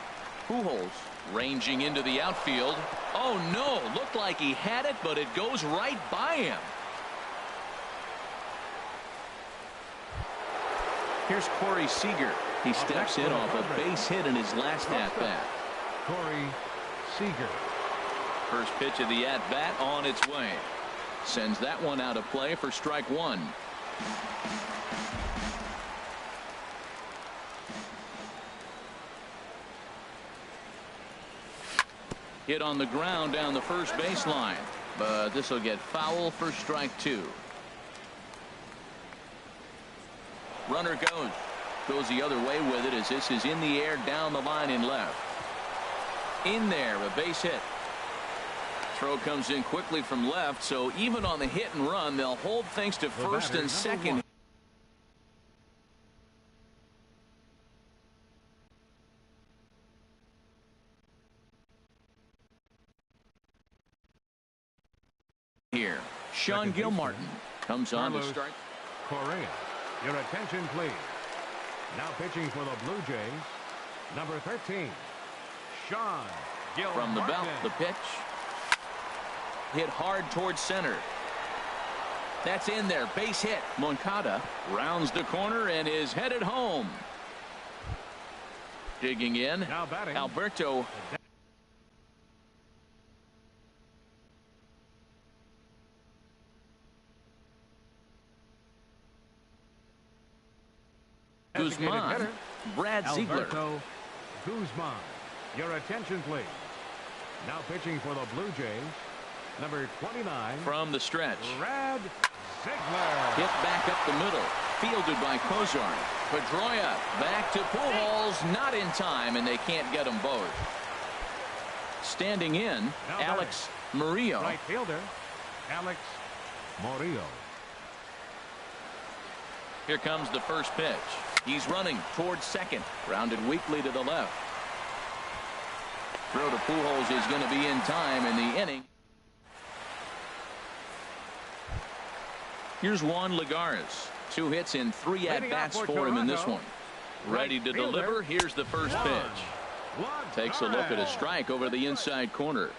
Pujols ranging into the outfield. Oh no, looked like he had it, but it goes right by him. Here's Corey Seager. He steps in off a base hit in his last at-bat. Corey Seager. First pitch of the at-bat on its way. Sends that one out of play for strike 1. Hit on the ground down the first baseline, but this will get foul for strike 2. Runner goes the other way with it as this is in the air down the line in left. In there, a base hit. Throw comes in quickly from left, so even on the hit and run, they'll hold things to first and second. Here, Sean Gilmartin comes on to start. Correa. Your attention, please. Now pitching for the Blue Jays, number 13, Sean Gilmartin. From the belt, the pitch. Hit hard towards center. That's in there. Base hit. Moncada rounds the corner and is headed home. Digging in. Now batting. Alberto Designated Guzman. hitter, Brad Ziegler. Alberto Guzman. Your attention, please. Now pitching for the Blue Jays, number 29. From the stretch. Brad Ziegler. Hit back up the middle. Fielded by Kozar. Pedroia back to Pujols. Not in time, and they can't get them both. Standing in, Now Alex Murillo. Right fielder, Alex Murillo. Here comes the first pitch. He's running towards second. Grounded weakly to the left. Throw to Pujols is going to be in time in the inning. Here's Juan Lagares. 2 hits in 3 at-bats for him in this one. Ready to deliver. Here's the first pitch. Takes a look at a strike over the inside corner.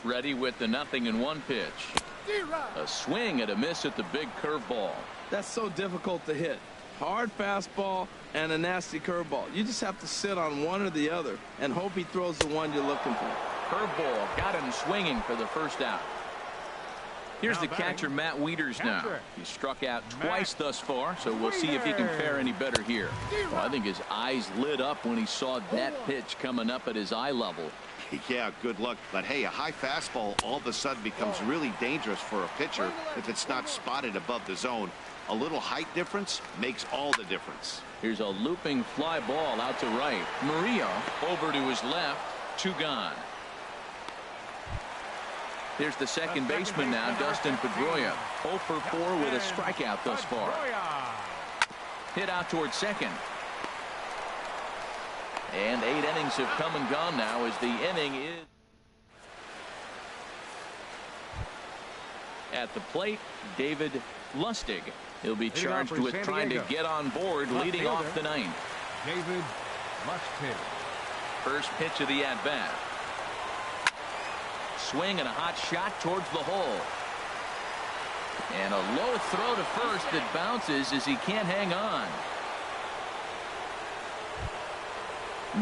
Ready with the 0-1 pitch. A swing and a miss at the big curveball. That's so difficult to hit. Hard fastball and a nasty curveball. You just have to sit on one or the other and hope he throws the one you're looking for. Curveball got him swinging for the first out. Here's the catcher, Matt Wieters now. He struck out twice thus far, so we'll see if he can fare any better here. Well, I think his eyes lit up when he saw that pitch coming up at his eye level. Yeah, good luck. But hey, a high fastball all of a sudden becomes really dangerous for a pitcher if it's not spotted above the zone. A little height difference makes all the difference. Here's a looping fly ball out to right. Murillo over to his left. 2 gone. Here's the second baseman now, Dustin Pedroia. 0 for 4 with a strikeout thus far. Hit out towards second. And 8 innings have come and gone now as the inning is at the plate. David Lustig. He'll be charged with trying to get on board, leading off the 9th. David Lustig. First pitch of the at-bat. Swing and a hot shot towards the hole. And a low throw to first that bounces as he can't hang on.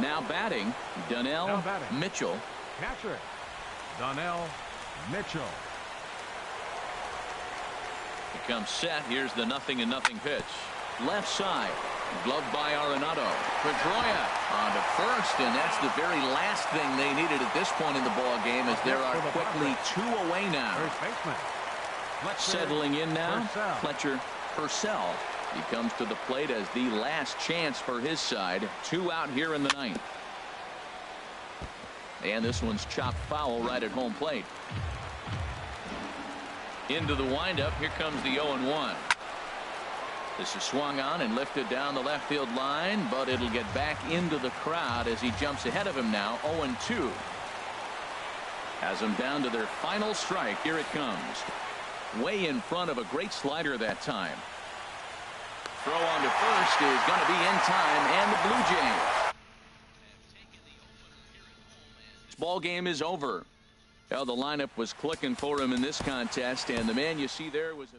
Now batting, Donnell Mitchell. Catcher, Donnell Mitchell. He comes set. Here's the 0-0 pitch. Left side. Gloved by Arenado. Pedroia on to first, and that's the very last thing they needed at this point in the ball game, as there are quickly 2 away now. First baseman. Settling in now, Fletcher Purcell. He comes to the plate as the last chance for his side. 2 out here in the 9th. And this one's chopped foul right at home plate. Into the windup. Here comes the 0-1. This is swung on and lifted down the left field line, but it'll get back into the crowd as he jumps ahead of him now. 0-2. Has them down to their final strike. Here it comes. Way in front of a great slider that time. Throw on to first is going to be in time, and the Blue Jays. This ball game is over. Well, the lineup was clicking for him in this contest, and the man you see there was a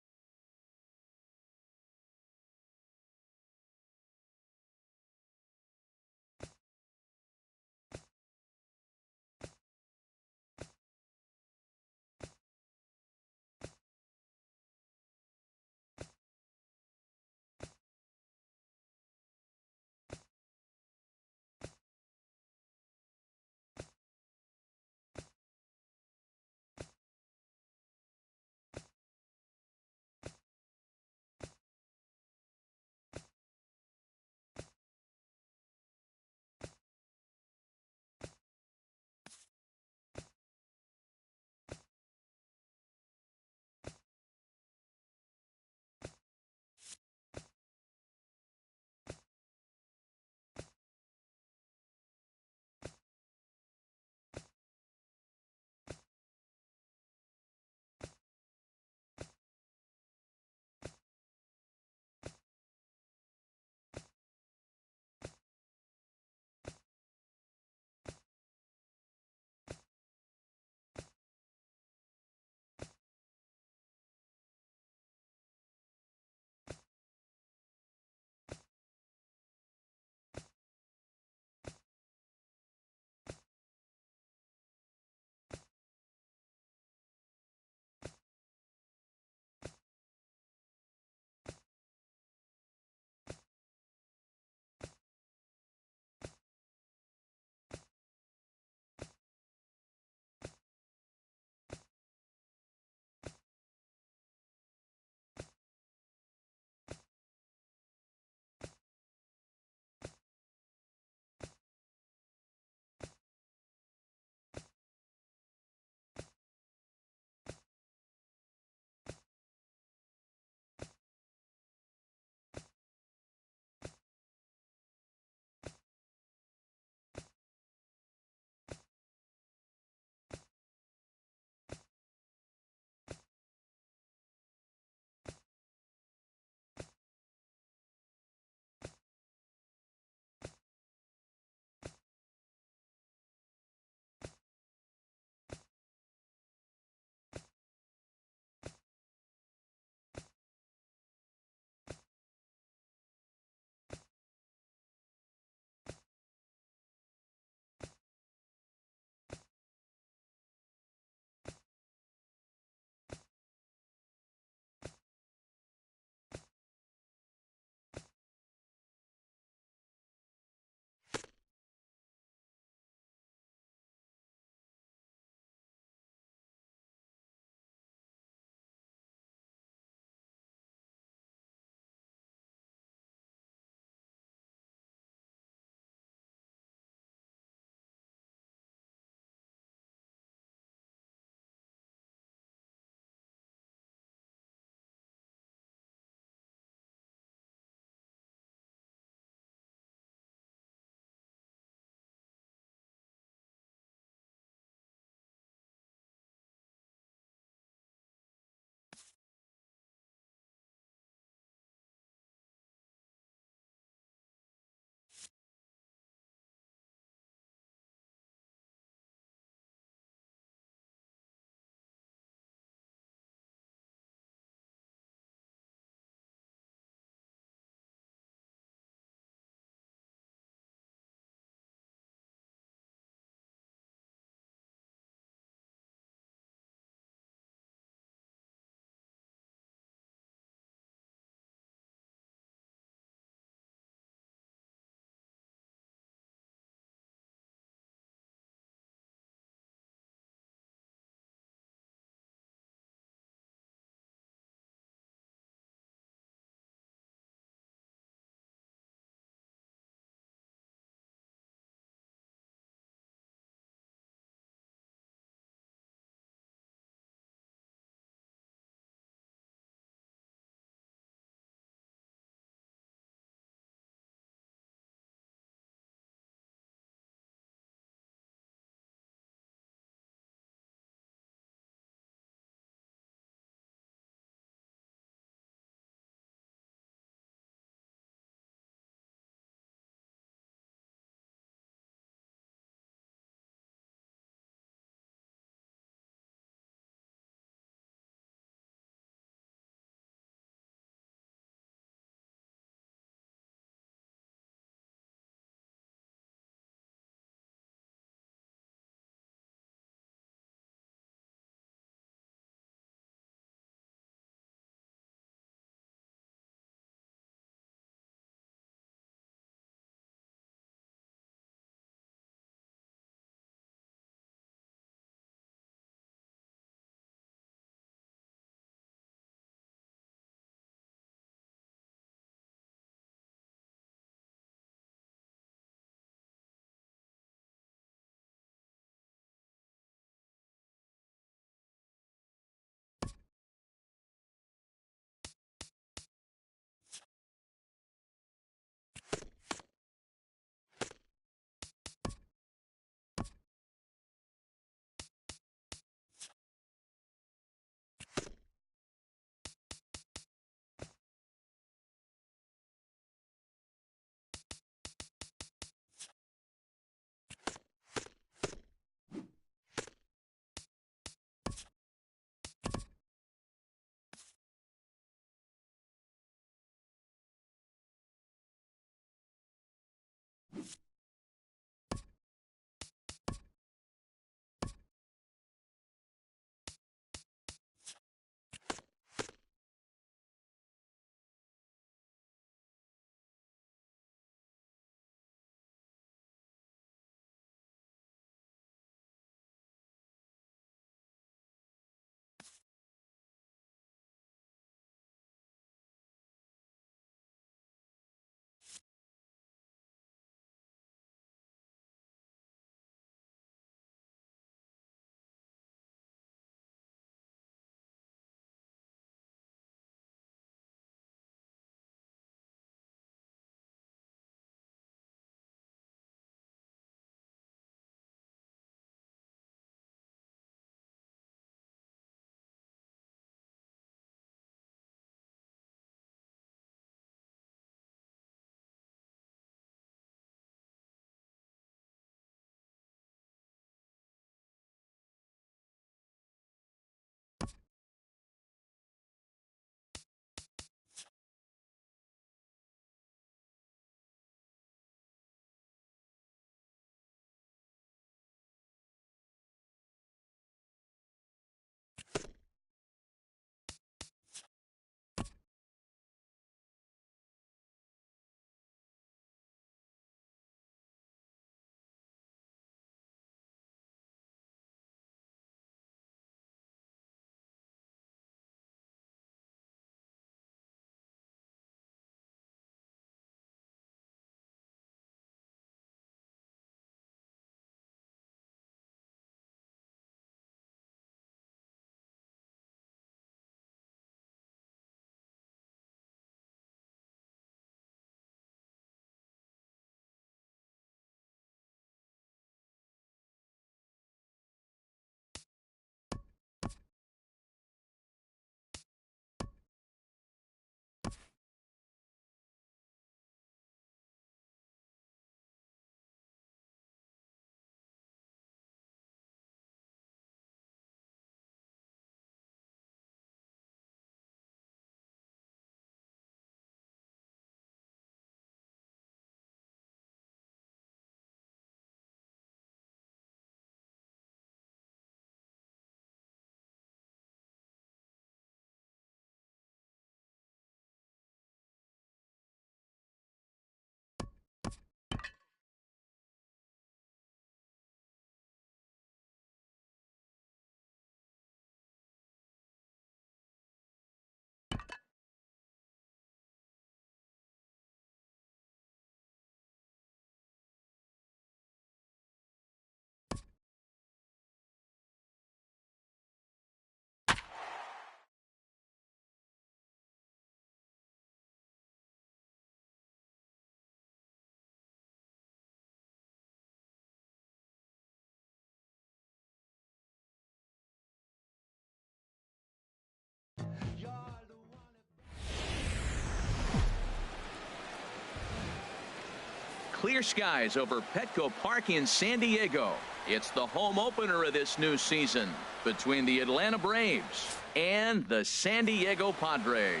clear skies over Petco Park in San Diego. It's the home opener of this new season between the Atlanta Braves and the San Diego Padres.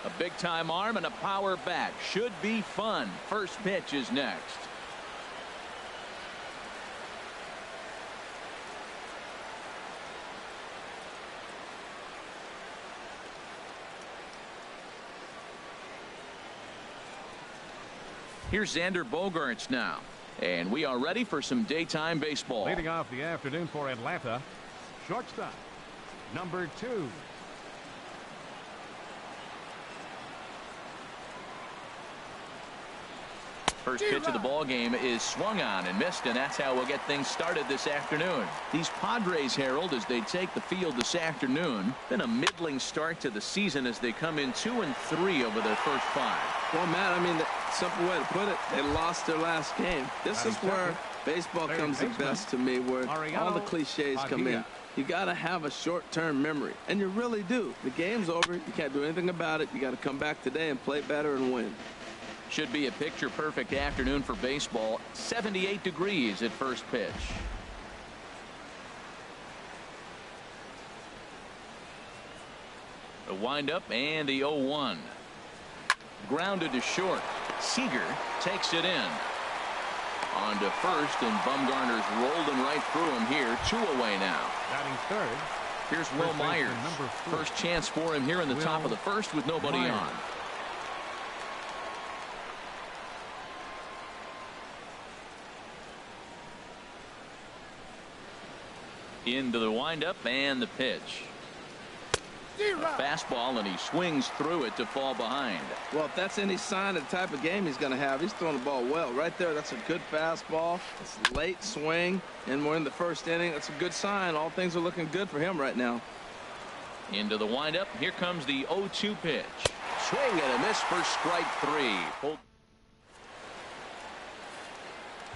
A big-time arm and a power bat. Should be fun. First pitch is next. Here's Xander Bogaerts now. And we are ready for some daytime baseball. Leading off the afternoon for Atlanta, shortstop, number 2. First pitch of the ball game is swung on and missed, and that's how we'll get things started this afternoon. These Padres, Harold, as they take the field this afternoon, been a middling start to the season as they come in 2-3 over their first 5. Well, Matt, I mean, the simple way to put it, they lost their last game. This is where baseball comes the best to me, where all the cliches come in. You got to have a short-term memory, and you really do. The game's over. You can't do anything about it. You got to come back today and play better and win. Should be a picture-perfect afternoon for baseball. 78 degrees at first pitch. The windup and the 0-1. Grounded to short. Seager takes it in. On to first, and Bumgarner's rolled him right through him here. 2 away now. Batting third. Here's Will Myers. First chance for him here in the top of the first with nobody on. Into the windup and the pitch. A fastball, and he swings through it to fall behind. Well, if that's any sign of the type of game he's going to have, he's throwing the ball well. Right there, that's a good fastball. It's a late swing, and we're in the first inning. That's a good sign. All things are looking good for him right now. Into the windup. Here comes the 0-2 pitch. Swing and a miss for strike 3.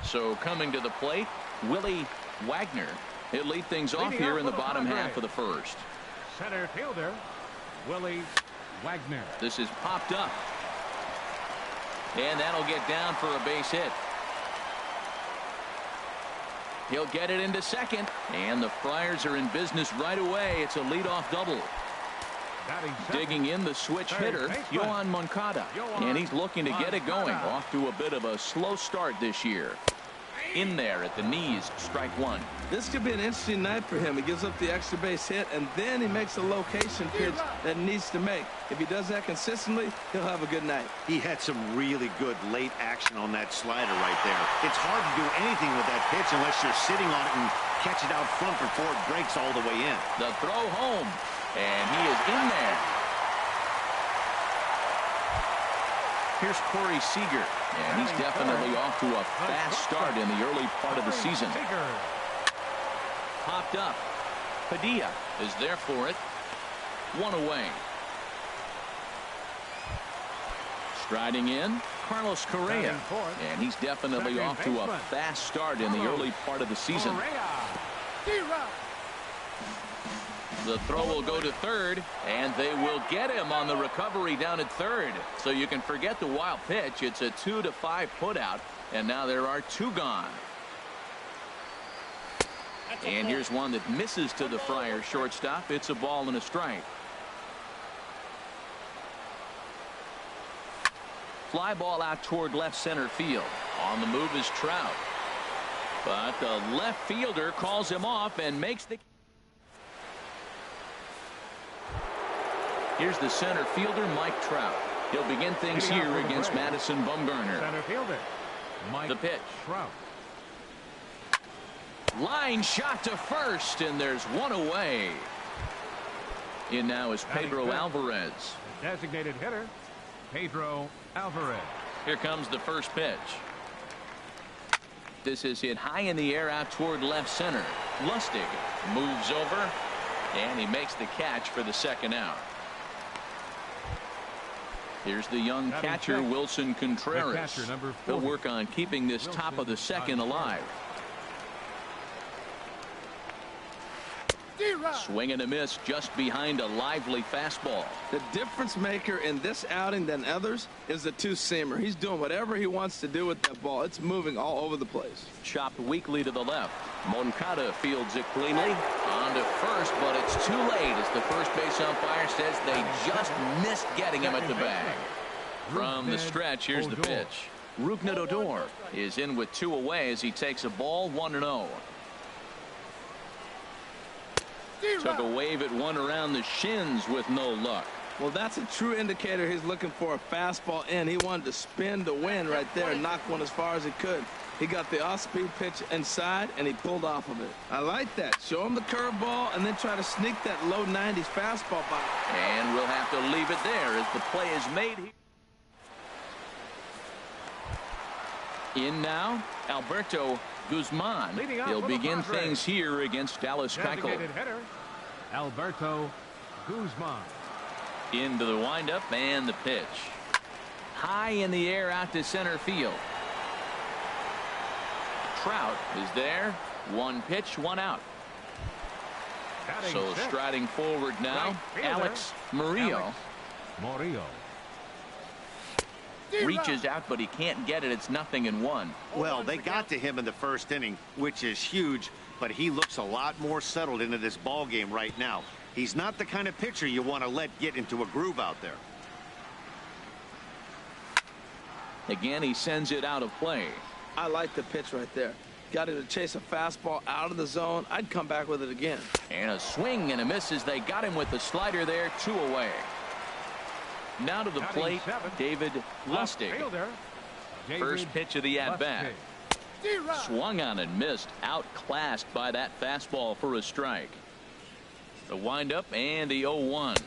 So coming to the plate, Willie Wagner. He'll lead things off here in the bottom half of the first. Center fielder, Willie Wagner. This is popped up. And that'll get down for a base hit. He'll get it into second. And the Friars are in business right away. It's a leadoff double. Digging in the switch hitter, Yoan Moncada. And he's looking to get it going. Off to a bit of a slow start this year. In there at the knees, strike 1. This could be an interesting night for him. He gives up the extra base hit, and then he makes a location pitch that he needs to make. If he does that consistently, he'll have a good night. He had some really good late action on that slider right there. It's hard to do anything with that pitch unless you're sitting on it and catch it out front before it breaks all the way in. The throw home, and he is in there. Here's Corey Seager, and he's definitely off to a fast start in the early part of the season. Popped up. Padilla is there for it. 1 away. Striding in, Carlos Correa, and he's definitely off to a fast start in the early part of the season. The throw will go to third, and they will get him on the recovery down at third. So you can forget the wild pitch. It's a 2-5 putout, and now there are 2 gone. And here's one that misses to the Friars shortstop. It's a ball and a strike. Fly ball out toward left center field. On the move is Trout. But the left fielder calls him off and makes the... Here's the center fielder, Mike Trout. He'll begin things here against Madison Bumgarner. Center fielder, Mike the pitch. Trout. Line shot to first, and there's 1 away. In now is Pedro Alvarez. Designated hitter, Pedro Alvarez. Here comes the first pitch. This is hit high in the air out toward left center. Lustig moves over, and he makes the catch for the second out. Here's the young catcher, Wilson Contreras. He'll work on keeping this top of the second alive. Swing and a miss just behind a lively fastball. The difference maker in this outing than others is the two-seamer. He's doing whatever he wants to do with that ball. It's moving all over the place. Chopped weakly to the left. Moncada fields it cleanly. On to first, but it's too late as the first base umpire says they just missed getting him at the bag. From the stretch, here's the pitch. Rougned Odor is in with 2 away as he takes a ball 1-0. Took a wave at one around the shins with no luck. Well, that's a true indicator he's looking for a fastball in. He wanted to spin to win right there and knock one as far as he could. He got the off-speed pitch inside, and he pulled off of it. I like that. Show him the curveball and then try to sneak that low 90s fastball by. And we'll have to leave it there as the play is made here. In now, Alberto Guzman. He'll begin things here against Dallas Keuchel. Alberto Guzman. Into the windup and the pitch. High in the air out to center field. Trout is there. 1 pitch, 1 out. So striding forward now, Alex Murillo. Reaches out, but he can't get it. It's 0-1. Well, they got to him in the first inning, which is huge, but he looks a lot more settled into this ball game right now. He's not the kind of pitcher you want to let get into a groove out there. Again, he sends it out of play. I like the pitch right there. Got him to chase a fastball out of the zone. I'd come back with it again. And a swing and a miss as they got him with the slider there, 2 away. Now to the plate, David Lustig. First pitch of the at-bat. Swung on and missed, outclassed by that fastball for a strike. The windup and the 0-1.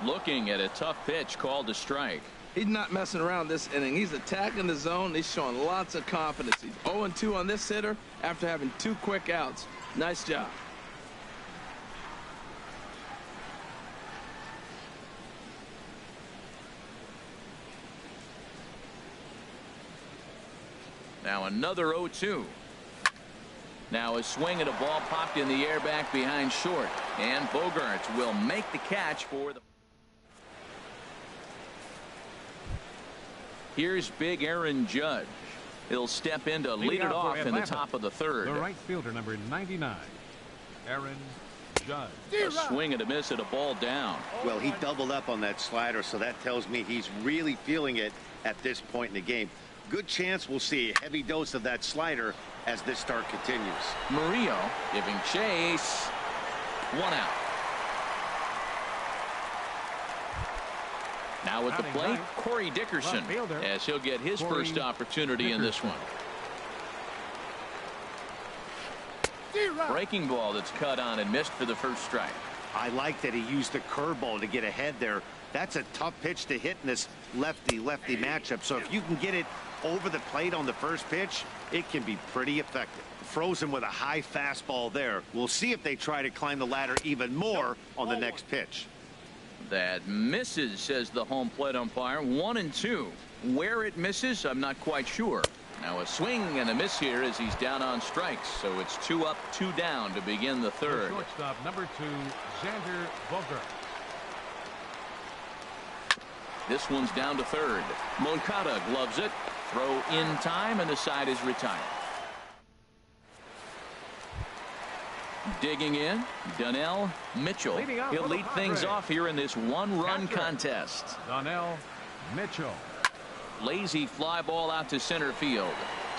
Looking at a tough pitch called a strike. He's not messing around this inning. He's attacking the zone. He's showing lots of confidence. He's 0-2 on this hitter after having 2 quick outs. Nice job. Now another 0-2. Now a swing at a ball popped in the air back behind short. And Bogaerts will make the catch for the. Here's big Aaron Judge. He'll step in to lead it off in the top of the 3rd. The right fielder, number 99, Aaron Judge. A swing and a miss at a ball down. Well, he doubled up on that slider, so that tells me he's really feeling it at this point in the game. Good chance we'll see a heavy dose of that slider as this start continues. Murillo giving chase. 1 out. Now at the plate, Corey Dickerson, as he'll get his first opportunity in this one. Breaking ball that's cut on and missed for the first strike. I like that he used the curveball to get ahead there. That's a tough pitch to hit in this lefty-lefty matchup. So if you can get it over the plate on the first pitch, it can be pretty effective. Frozen with a high fastball there. We'll see if they try to climb the ladder even more on the next pitch. That misses, says the home plate umpire. 1-2. Where it misses, I'm not quite sure. Now a swing and a miss here as he's down on strikes. So it's 2 up, 2 down to begin the 3rd. Shortstop number 2, Xander Bogaerts. This one's down to 3rd. Moncada gloves it. Throw in time, and the side is retired. Digging in, Donnell Mitchell. He'll lead things off here in this 1-run contest. Donnell Mitchell. Lazy fly ball out to center field.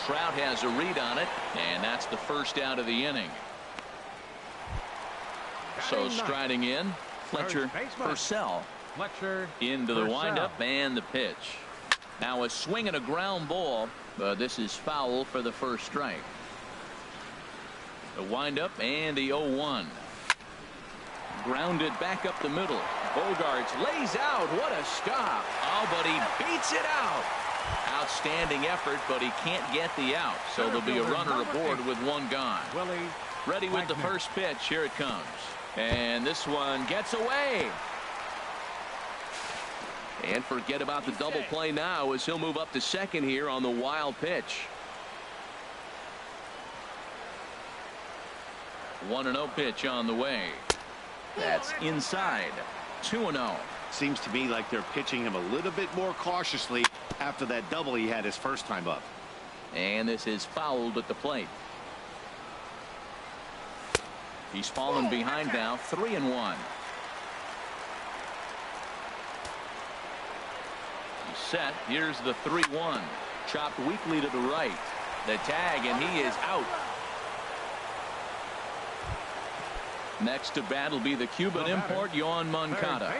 Trout has a read on it, and that's the first out of the inning. So striding in, Fletcher Purcell. Into the windup and the pitch. Now a swing and a ground ball, but this is foul for the first strike. The windup and the 0-1. Grounded back up the middle. Bogaerts lays out. What a stop. Oh, but he beats it out. Outstanding effort, but he can't get the out. So there'll be a runner aboard with 1 gone. Ready with the first pitch. Here it comes. And this one gets away. And forget about the double play now as he'll move up to second here on the wild pitch. 1-0 pitch on the way. That's inside. 2-0. Seems to me like they're pitching him a little bit more cautiously after that double he had his first time up. And this is fouled at the plate. He's fallen behind now, 3-1. He's set. Here's the 3-1. Chopped weakly to the right. The tag, and he is out. Next to bat will be the Cuban import, Yoan Moncada,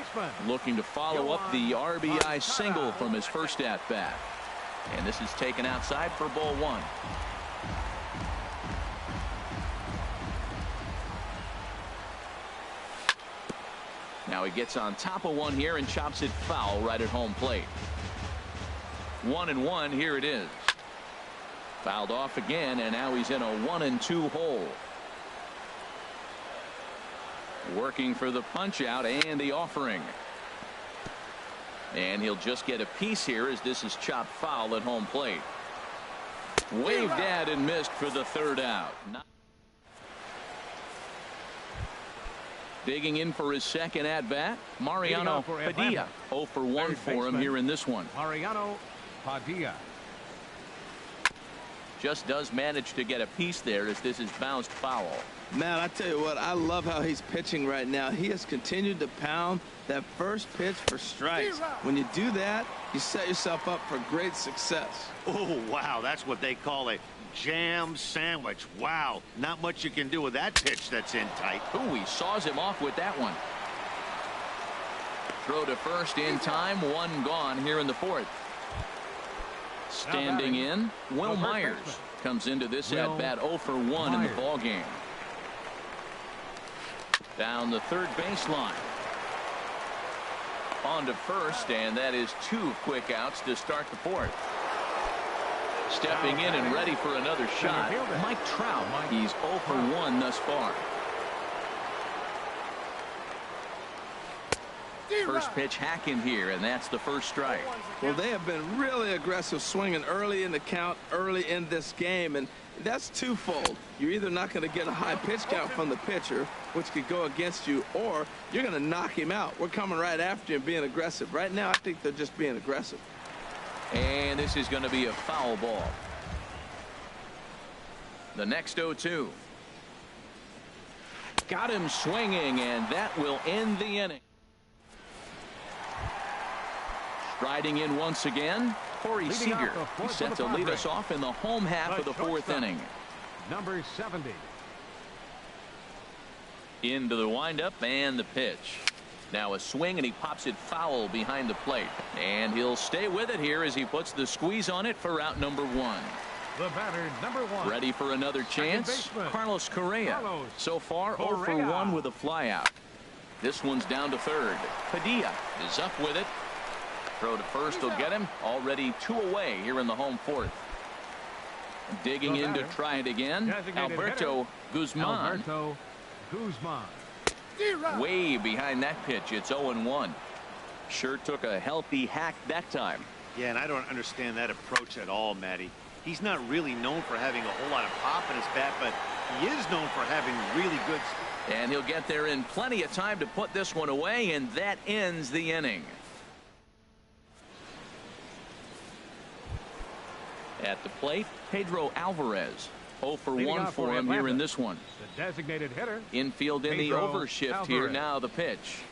looking to follow up the RBI single from his first at-bat. And this is taken outside for ball 1. Now he gets on top of one here and chops it foul right at home plate. 1-1. Here it is. Fouled off again, and now he's in a 1-2 hole. Working for the punch out and the offering. And he'll just get a piece here as this is chopped foul at home plate. Waved at and missed for the third out. Digging in for his second at bat, Mariano Padilla. 0 for 1 for him here in this one. Mariano Padilla. Just does manage to get a piece there as this is bounced foul. Man, I tell you what, I love how he's pitching right now. He has continued to pound that first pitch for strikes. When you do that, you set yourself up for great success. Oh, wow. That's what they call a jam sandwich. Wow. Not much you can do with that pitch that's in tight. Ooh, he saws him off with that one. Throw to first in time. One gone here in the fourth. Standing in, Will Myers comes into this at bat 0 for 1 in the ball game. Down the third baseline. On to first, and that is 2 quick outs to start the fourth. Stepping in and ready for another shot, Mike Trout. He's 0 for 1 thus far. First pitch hack in here, and that's the first strike. Well, they have been really aggressive swinging early in the count, early in this game, and that's twofold. You're either not going to get a high pitch count from the pitcher, which could go against you, or you're going to knock him out. We're coming right after you and being aggressive. Right now, I think they're just being aggressive. And this is going to be a foul ball. The next 0-2. Got him swinging, and that will end the inning. Striding in once again, Corey Seager. He's set to lead us off in the home half of the fourth inning. Number 70. Into the windup and the pitch. Now a swing, and he pops it foul behind the plate. And he'll stay with it here as he puts the squeeze on it for out number 1. The batter, number 1. Ready for another chance, Carlos Correa. So far 0 for 1 with a flyout. This one's down to third. Padilla is up with it. Throw to first will get him. Already 2 away here in the home fourth. Digging in to try it again, Alberto Guzman. Way behind that pitch. It's 0-1. Sure took a healthy hack that time. Yeah, and I don't understand that approach at all, Matty. He's not really known for having a whole lot of pop in his bat, but he is known for having really good speed. And he'll get there in plenty of time to put this one away, and that ends the inning. At the plate, Pedro Alvarez. 0 for 1 for him here in this one. The designated hitter. Infield in the overshift here. Now the pitch.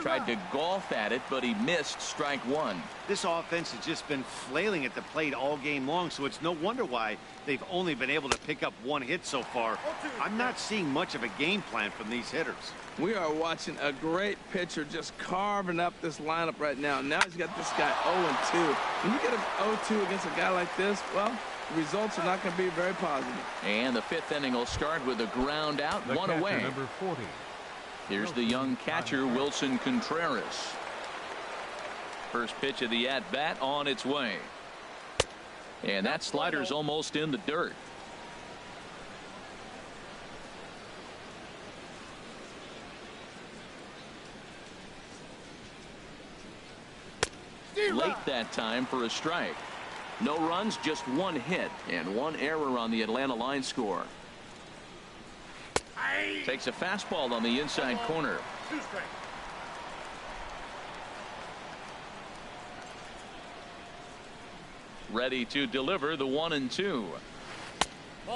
Tried to golf at it, but he missed strike 1. This offense has just been flailing at the plate all game long, so it's no wonder why they've only been able to pick up 1 hit so far. I'm not seeing much of a game plan from these hitters. We are watching a great pitcher just carving up this lineup right now. Now he's got this guy 0-2. When you get an 0-2 against a guy like this, well, the results are not going to be very positive. And the 5th inning will start with a ground out, 1 away. Number 40. Here's the young catcher, Wilson Contreras. First pitch of the at-bat on its way. And that slider's almost in the dirt. Late that time for a strike. No runs, just 1 hit, and 1 error on the Atlanta line score. Takes a fastball on the inside corner. Ready to deliver the 1-2.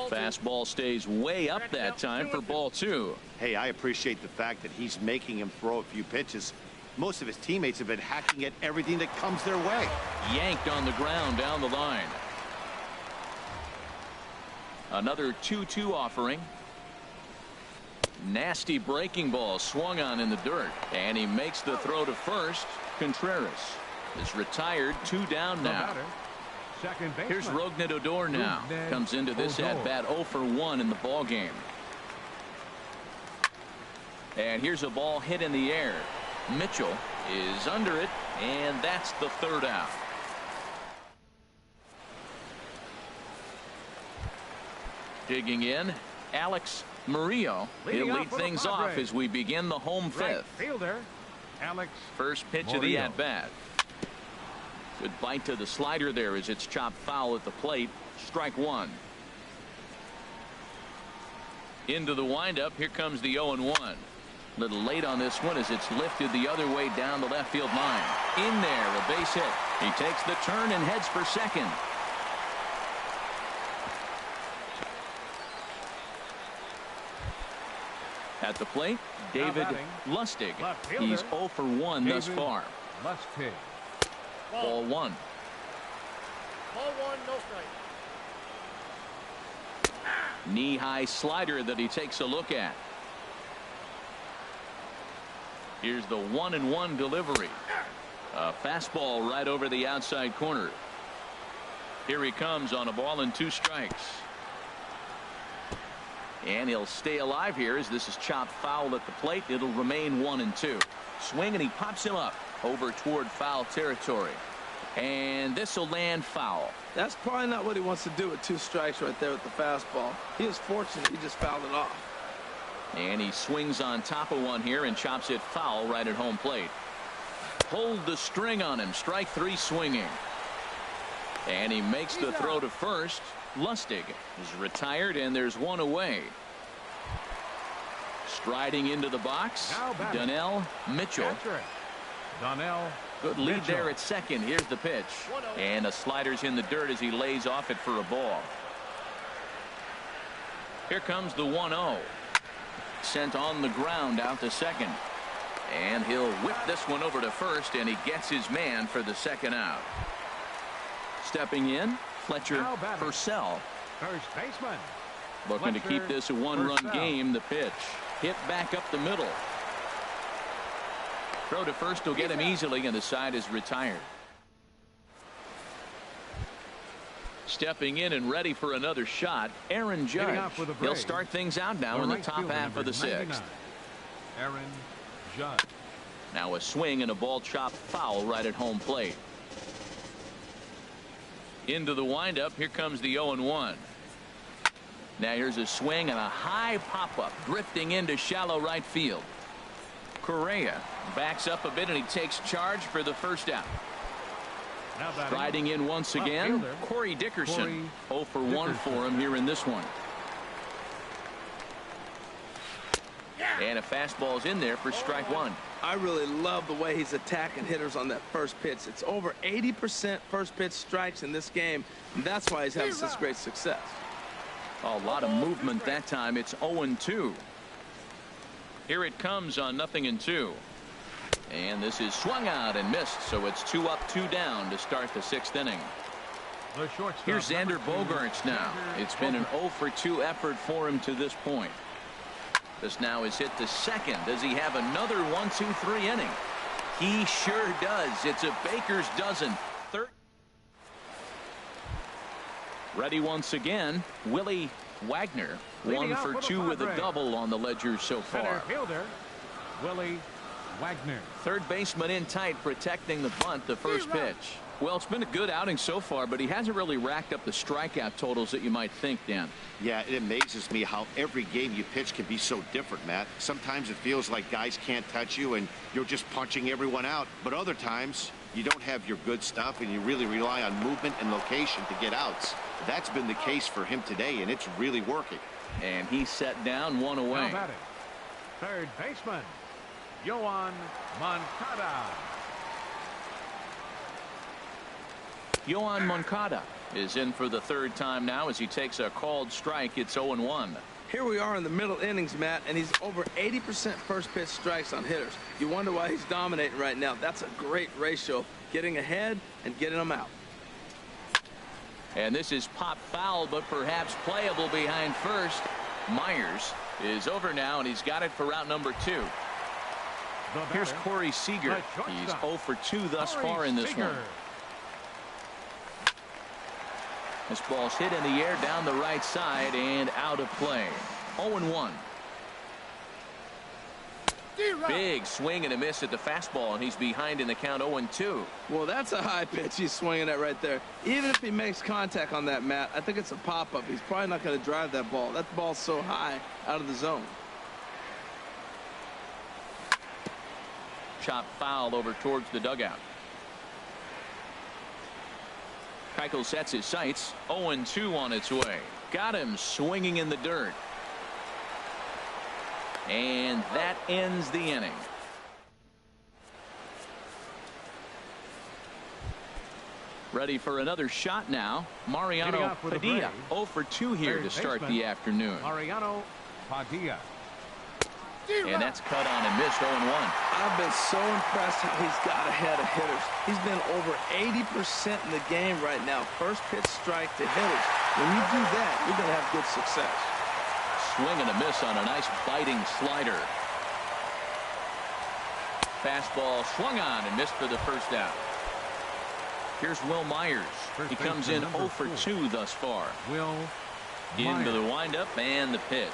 Fastball stays way up that time for ball 2. Hey, I appreciate the fact that he's making him throw a few pitches. Most of his teammates have been hacking at everything that comes their way. Yanked on the ground down the line. Another 2-2 offering. Nasty breaking ball swung on in the dirt, and he makes the throw to first. Contreras is retired, 2 down now. Here's Rougned Odor now. Comes into this at bat 0 for 1 in the ball game. And here's a ball hit in the air. Mitchell is under it, and that's the 3rd out. Digging in, Alex Murillo. He'll lead things off as we begin the home 5th. First pitch of the at-bat. Good bite to the slider there as it's chopped foul at the plate. Strike 1. Into the windup. Here comes the 0-1. Little late on this one as it's lifted the other way down the left field line. In there, a base hit. He takes the turn and heads for second. At the plate, David Lustig. He's 0 for 1 thus far. Lustig. Ball 1. Ball 1, no strike. Knee-high slider that he takes a look at. Here's the 1-1 delivery. A fastball right over the outside corner. Here he comes on a ball and 2 strikes. And he'll stay alive here as this is chopped foul at the plate. It'll remain 1-2. Swing, and he pops him up over toward foul territory. And this will land foul. That's probably not what he wants to do with 2 strikes right there with the fastball. He was fortunate he just fouled it off. And he swings on top of one here and chops it foul right at home plate. Pulled the string on him. Strike 3 swinging. And he makes the throw to first. Lustig is retired, and there's 1 away. Striding into the box, Donnell Mitchell. Good lead there at second. Here's the pitch. And the slider's in the dirt as he lays off it for a ball. Here comes the 1-0. Sent on the ground out to second. And he'll whip this one over to first, and he gets his man for the 2nd out. Stepping in, Fletcher Purcell. First baseman. Looking to keep this a 1-run game. The pitch hit back up the middle. Throw to first will get him easily, and the side is retired. Stepping in and ready for another shot, Aaron Judge. He'll start things out now in the top half of the 6th. Aaron Judge. Now a swing and a ball chopped foul right at home plate. Into the windup. Here comes the 0-1. Now here's a swing and a high pop-up drifting into shallow right field. Correa backs up a bit, and he takes charge for the 1st out. Striding in once again, Corey Dickerson. 0 for 1 for him here in this one. And a fastball's in there for strike 1. I really love the way he's attacking hitters on that first pitch. It's over 80% first pitch strikes in this game, and that's why he's having such great success. A lot of movement that time. It's 0-2. Here it comes on 0-2. And this is swung out and missed, so it's 2 up, 2 down to start the 6th inning. Here's Xander Bogaerts now. It's been an 0 for 2 effort for him to this point. This now is hit to second. Does he have another 1-2-3 inning? He sure does. It's a baker's dozen. Ready once again, Willie Wagner. 1 for 2 with a double on the ledger so far. Willie Wagner. 3rd baseman in tight, protecting the bunt, the first pitch. Well, it's been a good outing so far, but he hasn't really racked up the strikeout totals that you might think, Dan. Yeah, it amazes me how every game you pitch can be so different, Matt. Sometimes it feels like guys can't touch you and you're just punching everyone out. But other times you don't have your good stuff and you really rely on movement and location to get outs. That's been the case for him today, and it's really working. And he set down one away. Now batting, third baseman, Yoan Moncada. Yoan Moncada is in for the third time now as he takes a called strike. It's 0-1. Here we are in the middle innings, Matt, and he's over 80% first pitch strikes on hitters. You wonder why he's dominating right now. That's a great ratio, getting ahead and getting them out. And this is pop foul, but perhaps playable behind first. Myers is over now, and he's got it for route number 2. Here's Corey Seager. He's 0 for 2 thus far in this one. This ball's hit in the air down the right side and out of play. 0-1. Big swing and a miss at the fastball, and he's behind in the count 0-2. Well, that's a high pitch he's swinging at right there. Even if he makes contact on that, Matt, I think it's a pop-up. He's probably not going to drive that ball. That ball's so high out of the zone. Chop foul over towards the dugout. Keuchel sets his sights. 0-2 on its way. Got him swinging in the dirt. And that ends the inning. Ready for another shot now. Mariano Padilla 0 for 2 here to start the afternoon. Mariano Padilla. And that's cut on and missed. 0-1. I've been so impressed how he's got ahead of hitters. He's been over 80% in the game right now. First pitch strike to hitters. When you do that, you're going to have good success. Swing and a miss on a nice biting slider. Fastball swung on and missed for the first out. Here's Will Myers. He comes in 0 for 2 thus far. Will Into the windup and the pitch.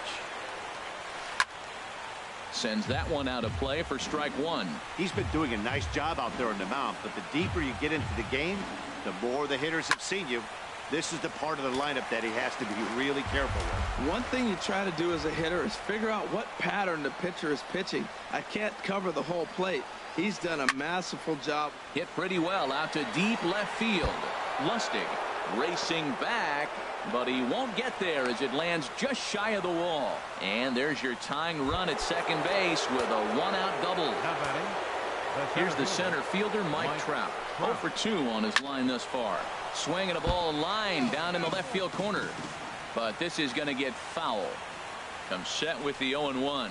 Sends that one out of play for strike 1. He's been doing a nice job out there on the mound, but the deeper you get into the game, the more the hitters have seen you. This is the part of the lineup that he has to be really careful with. One thing you try to do as a hitter is figure out what pattern the pitcher is pitching. I can't cover the whole plate. He's done a masterful job. Hit pretty well out to deep left field. Lustig racing back, but he won't get there as it lands just shy of the wall. And there's your tying run at second base with a one-out double. Here's the center fielder, Mike Trout. 0 for 2 on his line thus far. Swinging a ball line down in the left field corner. But this is going to get foul. Comes set with the 0-1.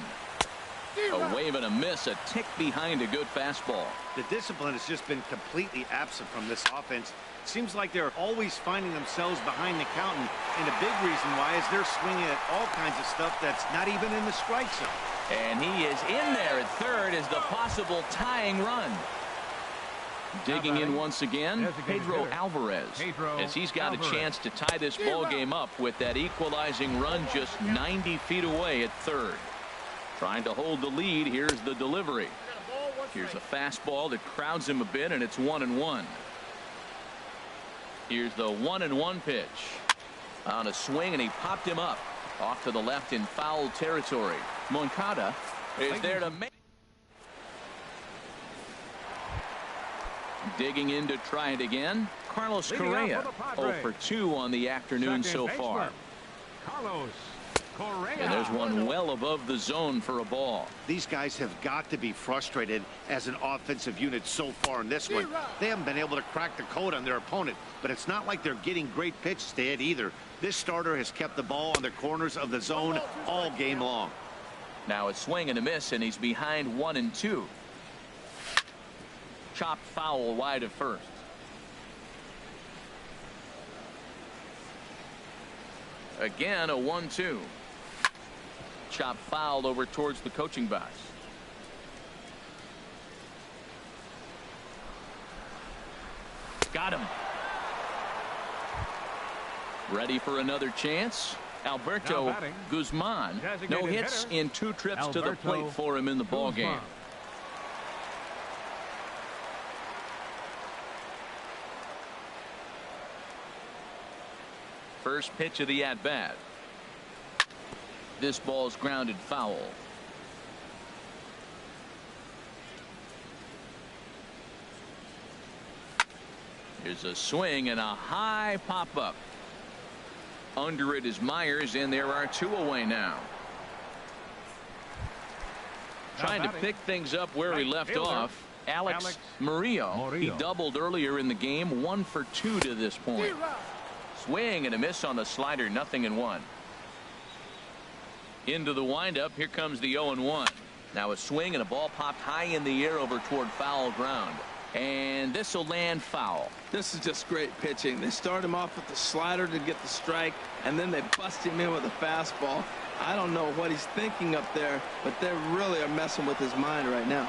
A wave and a miss, a tick behind a good fastball. The discipline has just been completely absent from this offense. It seems like they're always finding themselves behind the count, and a big reason why is they're swinging at all kinds of stuff that's not even in the strike zone. And he is in there at third as the possible tying run. Digging in once again, Pedro Alvarez, as he's got a chance to tie this ball game up with that equalizing run just 90 feet away at third. Trying to hold the lead. Here's the delivery. Here's a fastball that crowds him a bit, and it's 1-1. Here's the 1-1 pitch. On a swing, and he popped him up. Off to the left in foul territory. Moncada is there to make. Digging in to try it again. Carlos Correa 0 for 2 on the afternoon so far. Carlos Correa. And there's one well above the zone for a ball. These guys have got to be frustrated as an offensive unit so far in this one. They haven't been able to crack the code on their opponent, but it's not like they're getting great pitches to hit either. This starter has kept the ball on the corners of the zone all game long. Now a swing and a miss, and he's behind 1-2. Chopped foul wide of first. Again a 1-2. Chopped foul over towards the coaching box. Got him. Ready for another chance. Alberto Guzman. No hits in 2 trips to the plate for him in the ball game. First pitch of the at-bat. This ball's grounded foul. Here's a swing and a high pop-up. Under it is Myers, and there are 2 away now. Trying to pick things up where he left off, Alex Murillo. He doubled earlier in the game, 1 for 2 to this point. Swing and a miss on the slider, 0-1. Into the windup, here comes the 0-1. Now a swing and a ball popped high in the air over toward foul ground. And this will land foul. This is just great pitching. They start him off with the slider to get the strike, and then they bust him in with a fastball. I don't know what he's thinking up there, but they really are messing with his mind right now.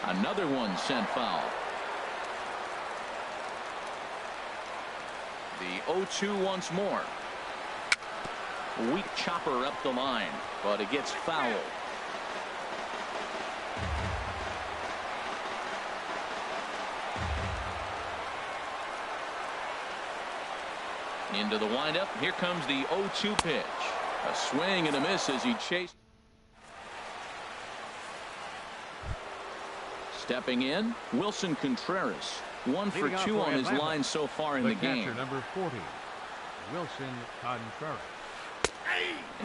Another one sent foul. The 0-2 once more. Weak chopper up the line, but it gets fouled. Into the windup. Here comes the 0-2 pitch. A swing and a miss as he chased. Stepping in, Wilson Contreras. 1 for 2 on his line so far in the game. Number 40, Wilson Contreras.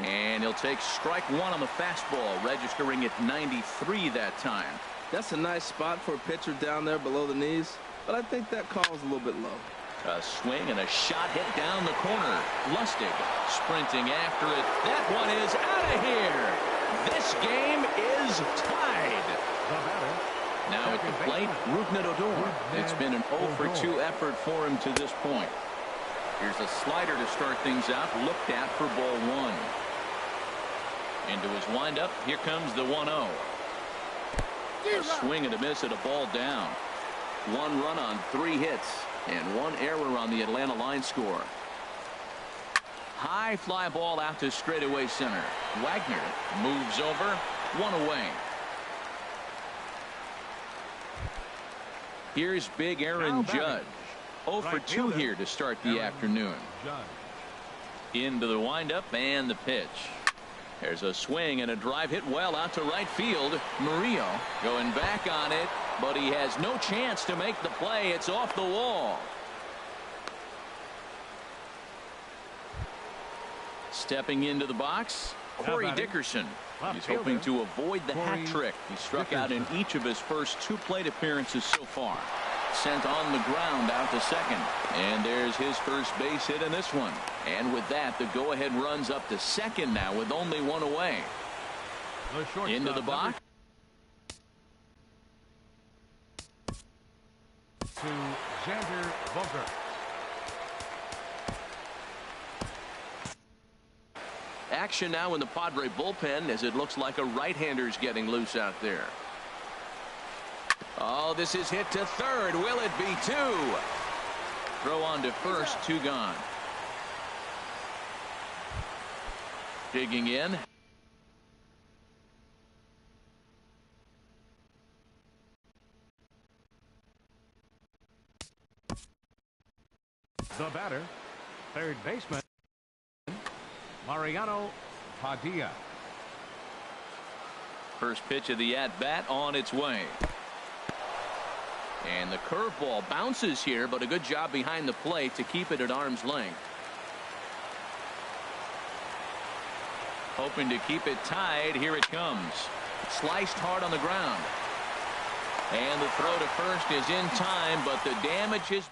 And he'll take strike 1 on the fastball, registering at 93 that time. That's a nice spot for a pitcher down there below the knees, but I think that call is a little bit low. A swing and a shot hit down the corner. Lustig sprinting after it. That one is out of here. This game is tied. Now at the plate, Rougned Odor. It's been an 0 for 2 effort for him to this point. Here's a slider to start things out, looked at for ball 1. Into his windup, here comes the 1-0. A swing and a miss at a ball down. 1 run on 3 hits and 1 error on the Atlanta line score. High fly ball out to straightaway center. Wagner moves over, 1 away. Here's big Aaron Judge. 0 for 2 here to start the afternoon. Into the windup and the pitch. There's a swing and a drive hit well out to right field. Murillo going back on it, but he has no chance to make the play. It's off the wall. Stepping into the box, Corey Dickerson. He's hoping to avoid the hat trick. He struck out in each of his first 2 plate appearances so far. Sent on the ground out to second. And there's his first base hit in this one. And with that, the go-ahead runs up to second now with only 1 away. Into the box. To Xander Bogaerts. Action now in the Padre bullpen as it looks like a right-hander's getting loose out there. Oh, this is hit to third. Will it be 2? Throw on to first, 2 gone. Digging in. The batter, third baseman, Mariano Padilla. First pitch of the at-bat on its way. And the curveball bounces here, but a good job behind the plate to keep it at arm's length. Hoping to keep it tied. Here it comes. Sliced hard on the ground. And the throw to first is in time, but the damage is...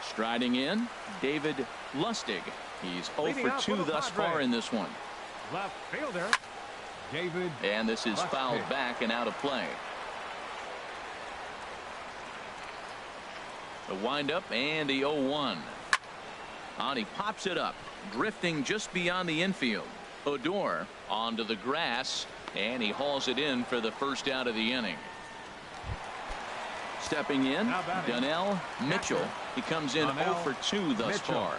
Striding in, David Lustig. He's 0 for 2 thus far in this one. Left fielder, David. And this is fouled back and out of play. The windup and the 0-1. On he pops it up, drifting just beyond the infield. Odor onto the grass, and he hauls it in for the first out of the inning. Stepping in, Donnell Mitchell. He comes in 0 for 2 thus far.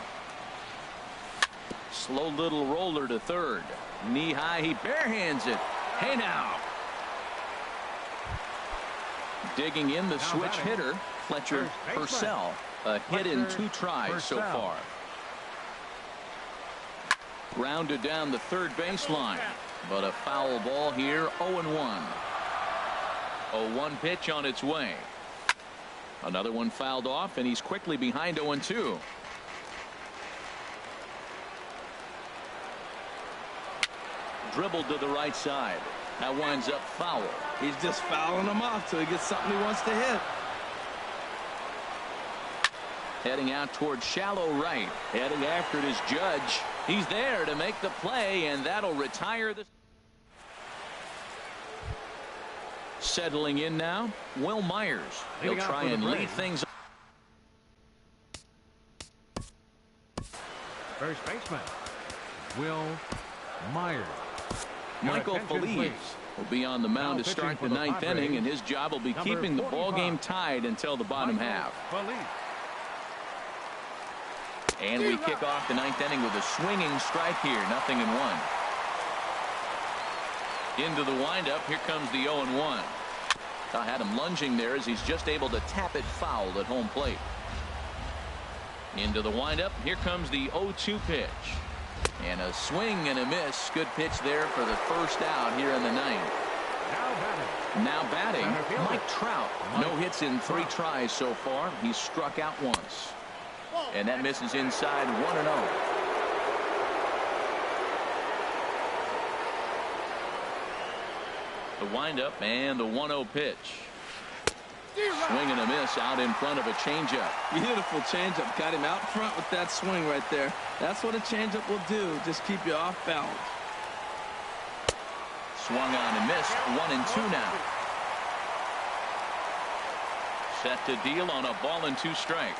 Slow little roller to third. Knee high, he barehands it. Hey now. Digging in the switch hitter, Fletcher Purcell. A hit in 2 tries so far. Grounded down the third baseline, but a foul ball here, 0-1. 0-1 pitch on its way. Another one fouled off, and he's quickly behind 0-2. Dribbled to the right side. That winds up foul. He's just fouling them off till he gets something he wants to hit. Heading out towards shallow right. Heading after it is Judge. He's there to make the play, and that'll retire the... Settling in now, Will Myers. He'll try and lead things. First baseman, Will Myers. Michael Feliz will be on the mound to start the ninth inning, and his job will be keeping the ball game tied until the bottom half. And we kick off the ninth inning with a swinging strike here. 0-1. Into the windup. Here comes the 0-1. I had him lunging there as he's just able to tap it foul at home plate. Into the windup. Here comes the 0-2 pitch. And a swing and a miss. Good pitch there for the first out here in the ninth. Now batting, Mike Trout. No hits in 3 tries so far. He's struck out once. And that misses inside 1-0. The windup and the 1-0 pitch. Swing and a miss out in front of a changeup. Beautiful changeup. Got him out front with that swing right there. That's what a changeup will do. Just keep you off balance. Swung on and missed. 1-2 now. Set to deal on a ball and 2 strikes.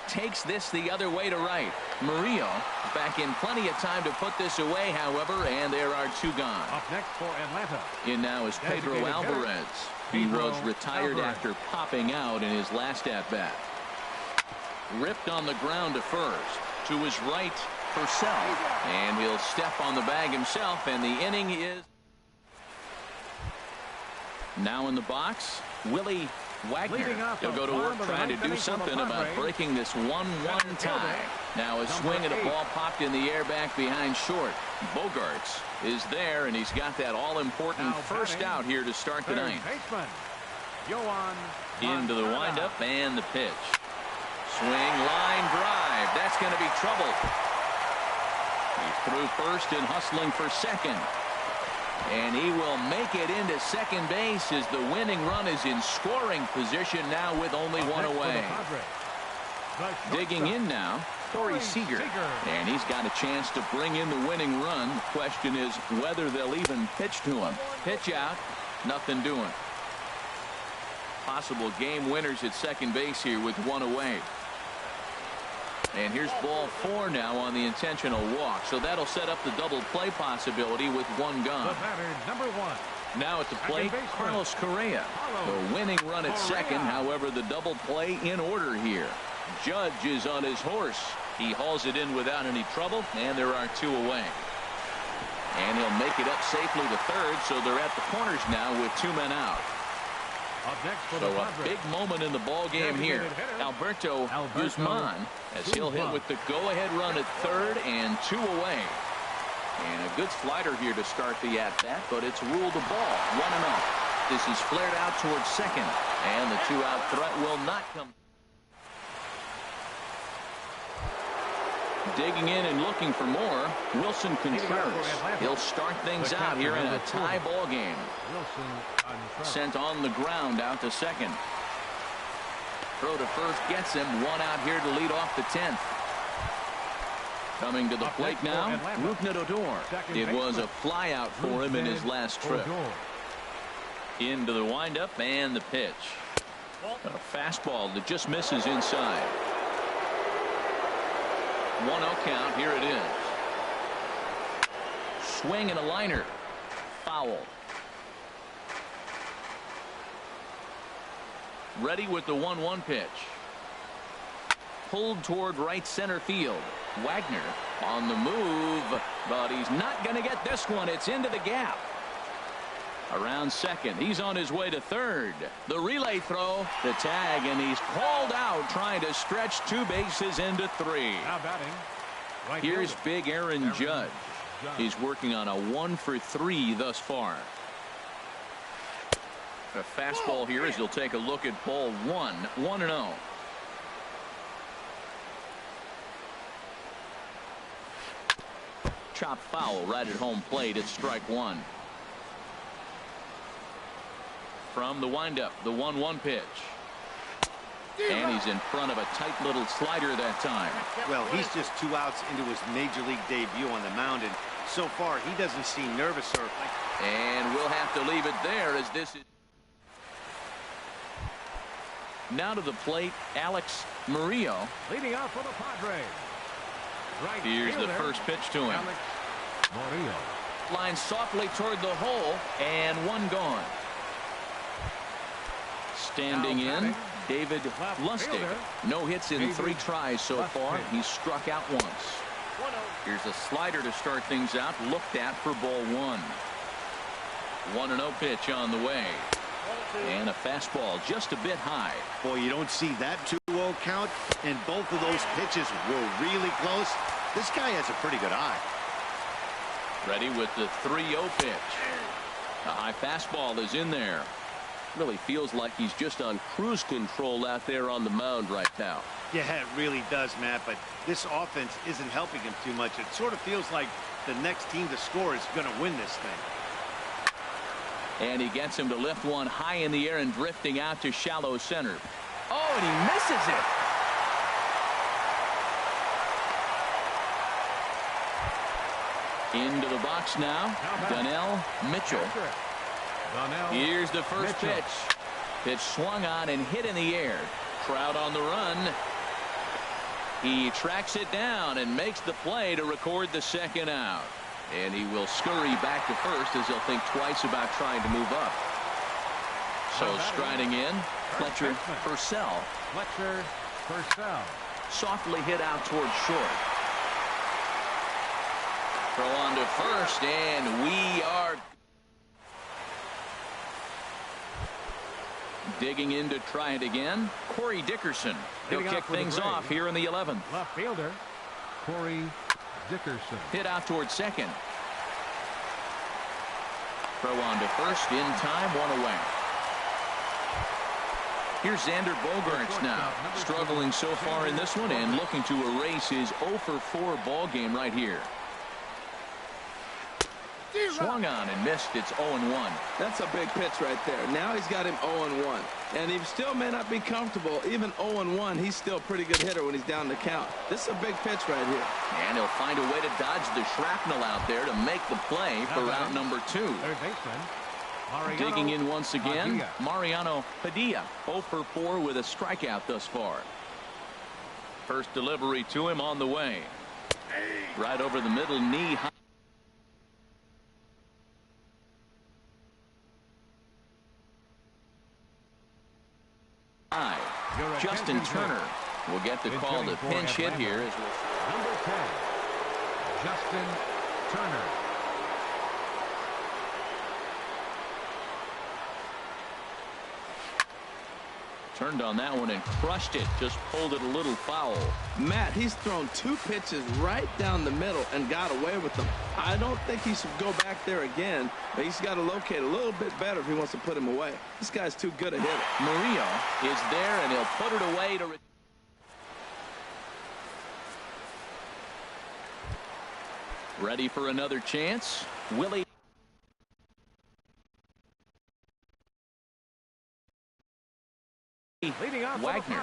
Takes this the other way to right. Murillo back in plenty of time to put this away, however, and there are 2 gone. Up next for Atlanta. In now is Pedro Alvarez. He was retired after popping out in his last at-bat. Ripped on the ground to first. To his right, Purcell. And he'll step on the bag himself, and the inning is now in the box. Willie Wagner. He'll go to work trying to do something about breaking this 1-1 tie. Now a swing and a ball popped in the air back behind short. Bogarts is there, and he's got that all-important first out here to start the ninth. Into the windup and the pitch. Swing, line drive. That's going to be trouble. He's through first and hustling for second. And he will make it into second base as the winning run is in scoring position now with only 1 away. Digging in now, Corey Seager. And he's got a chance to bring in the winning run. The question is whether they'll even pitch to him. Pitch out, nothing doing. Possible game winners at second base here with 1 away. And here's ball 4 now on the intentional walk. So that'll set up the double play possibility with 1 gone. The batter, #1. Now at the plate, Carlos Correa. The winning run at second. However, the double play in order here. Judge is on his horse. He hauls it in without any trouble, and there are 2 away. And he'll make it up safely to third, so they're at the corners now with 2 men out. So a big moment in the ball game here. Alberto Guzman, as he'll hit with the go-ahead run at third and 2 away. And a good slider here to start the at-bat, but it's ruled a ball. 1-0. This is flared out towards second, and the 2-out threat will not come. Digging in and looking for more, Wilson Contreras. He'll start things out here in a tie ball game. Sent on the ground out to second. Throw to first gets him. 1 out here to lead off the 10th. Coming to the plate now, Rougned Odor. It was a fly out for him in his last trip. Into the windup and the pitch. A fastball that just misses inside. 1-0 count. Here it is. Swing and a liner. Foul. Ready with the 1-1 pitch. Pulled toward right center field. Wagner on the move, but he's not going to get this one. It's into the gap. Around second. He's on his way to third. The relay throw, the tag, and he's called out trying to stretch 2 bases into 3. Now batting. Right Here's big Aaron Judge. He's working on a 1 for 3 thus far. A fastball here as he'll take a look at ball one. 1-0. Chop foul right at home plate. It's strike one. From the windup, the 1-1 pitch. And he's in front of a tight little slider that time. Well, he's just 2 outs into his major league debut on the mound, and so far he doesn't seem nervous or and we'll have to leave it there as this is. Now to the plate, Alex Murillo. Leading off for the Padres. Right Here's fielder, the first pitch to him. Alex Murillo. Line softly toward the hole, and one gone. Standing in, David Lustig. No hits in 3 tries so far. He's struck out once. Here's a slider to start things out. Looked at for ball one. 1-0 pitch on the way. And a fastball just a bit high. Boy, you don't see that 2-0 count, and both of those pitches were really close. This guy has a pretty good eye. Ready with the 3-0 pitch. A high fastball is in there. Really feels like he's just on cruise control out there on the mound right now. Yeah, it really does, Matt, but this offense isn't helping him too much. It sort of feels like the next team to score is going to win this thing. And he gets him to lift one high in the air and drifting out to shallow center. Oh, and he misses it. Into the box now, Donnell Mitchell. Here's the first pitch. Pitch swung on and hit in the air. Crowd on the run. He tracks it down and makes the play to record the second out. And he will scurry back to first as he'll think twice about trying to move up. So striding in, Fletcher Purcell. Fletcher Purcell. Softly hit out towards short. Throw on to first, and we are digging in to try it again. Corey Dickerson. He'll kick things off here in the 11th. Left fielder, Corey Dickerson. Hit out towards second. Throw on to first in time, 1 away. Here's Xander Bogaerts now, struggling so far in this one and looking to erase his 0-for-4 ball game right here. Swung on and missed. It's 0-1. That's a big pitch right there. Now he's got him 0-1. And he still may not be comfortable. Even 0-1, he's still a pretty good hitter when he's down the count. This is a big pitch right here. And he'll find a way to dodge the shrapnel out there to make the play for route number 2. Third baseman, Mariano Digging in once again, Padilla. Mariano Padilla. 0-for-4 with a strikeout thus far. First delivery to him on the way. Right over the middle, knee high. Justin Turner will get the call to pinch hit here. Number 10, Justin Turner. Turned on that one and crushed it. Just pulled it a little foul. Matt, he's thrown 2 pitches right down the middle and got away with them. I don't think he should go back there again. But he's got to locate a little bit better if he wants to put him away. This guy's too good a hitter. Murillo is there, and he'll put it away to. Ready for another chance. Willie. Leading off Wagner.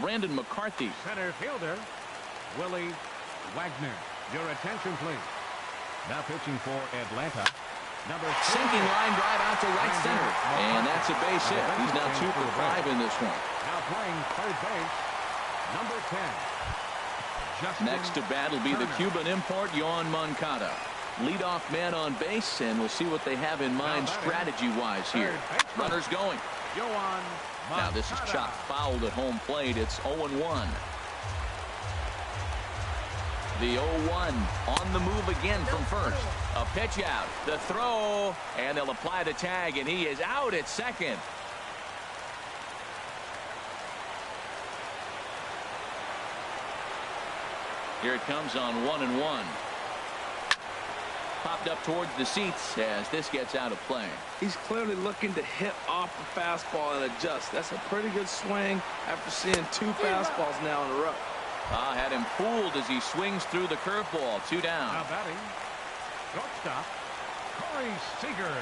Brandon McCarthy. Center fielder, Willie Wagner. Your attention, please. Now pitching for Atlanta. Number 4. Sinking line drive out to right center. And that's a base hit. He's now 2 for 5 in this one. Now playing third base, number 10. Justin Next to bat will be the Cuban import, Yoan Moncada. Leadoff man on base, and we'll see what they have in mind strategy-wise here. Runners going. Yoan Moncada. Now this is chopped fouled at home plate. It's 0-1. The 0-1 on the move again from first. A pitch out, the throw, and they'll apply the tag, and he is out at second. Here it comes on 1-1. popped up towards the seats as this gets out of play. He's clearly looking to hit off the fastball and adjust. That's a pretty good swing after seeing 2 fastballs now in a row. Had him fooled as he swings through the curveball. 2 down. Now batting, shortstop, Corey Seager.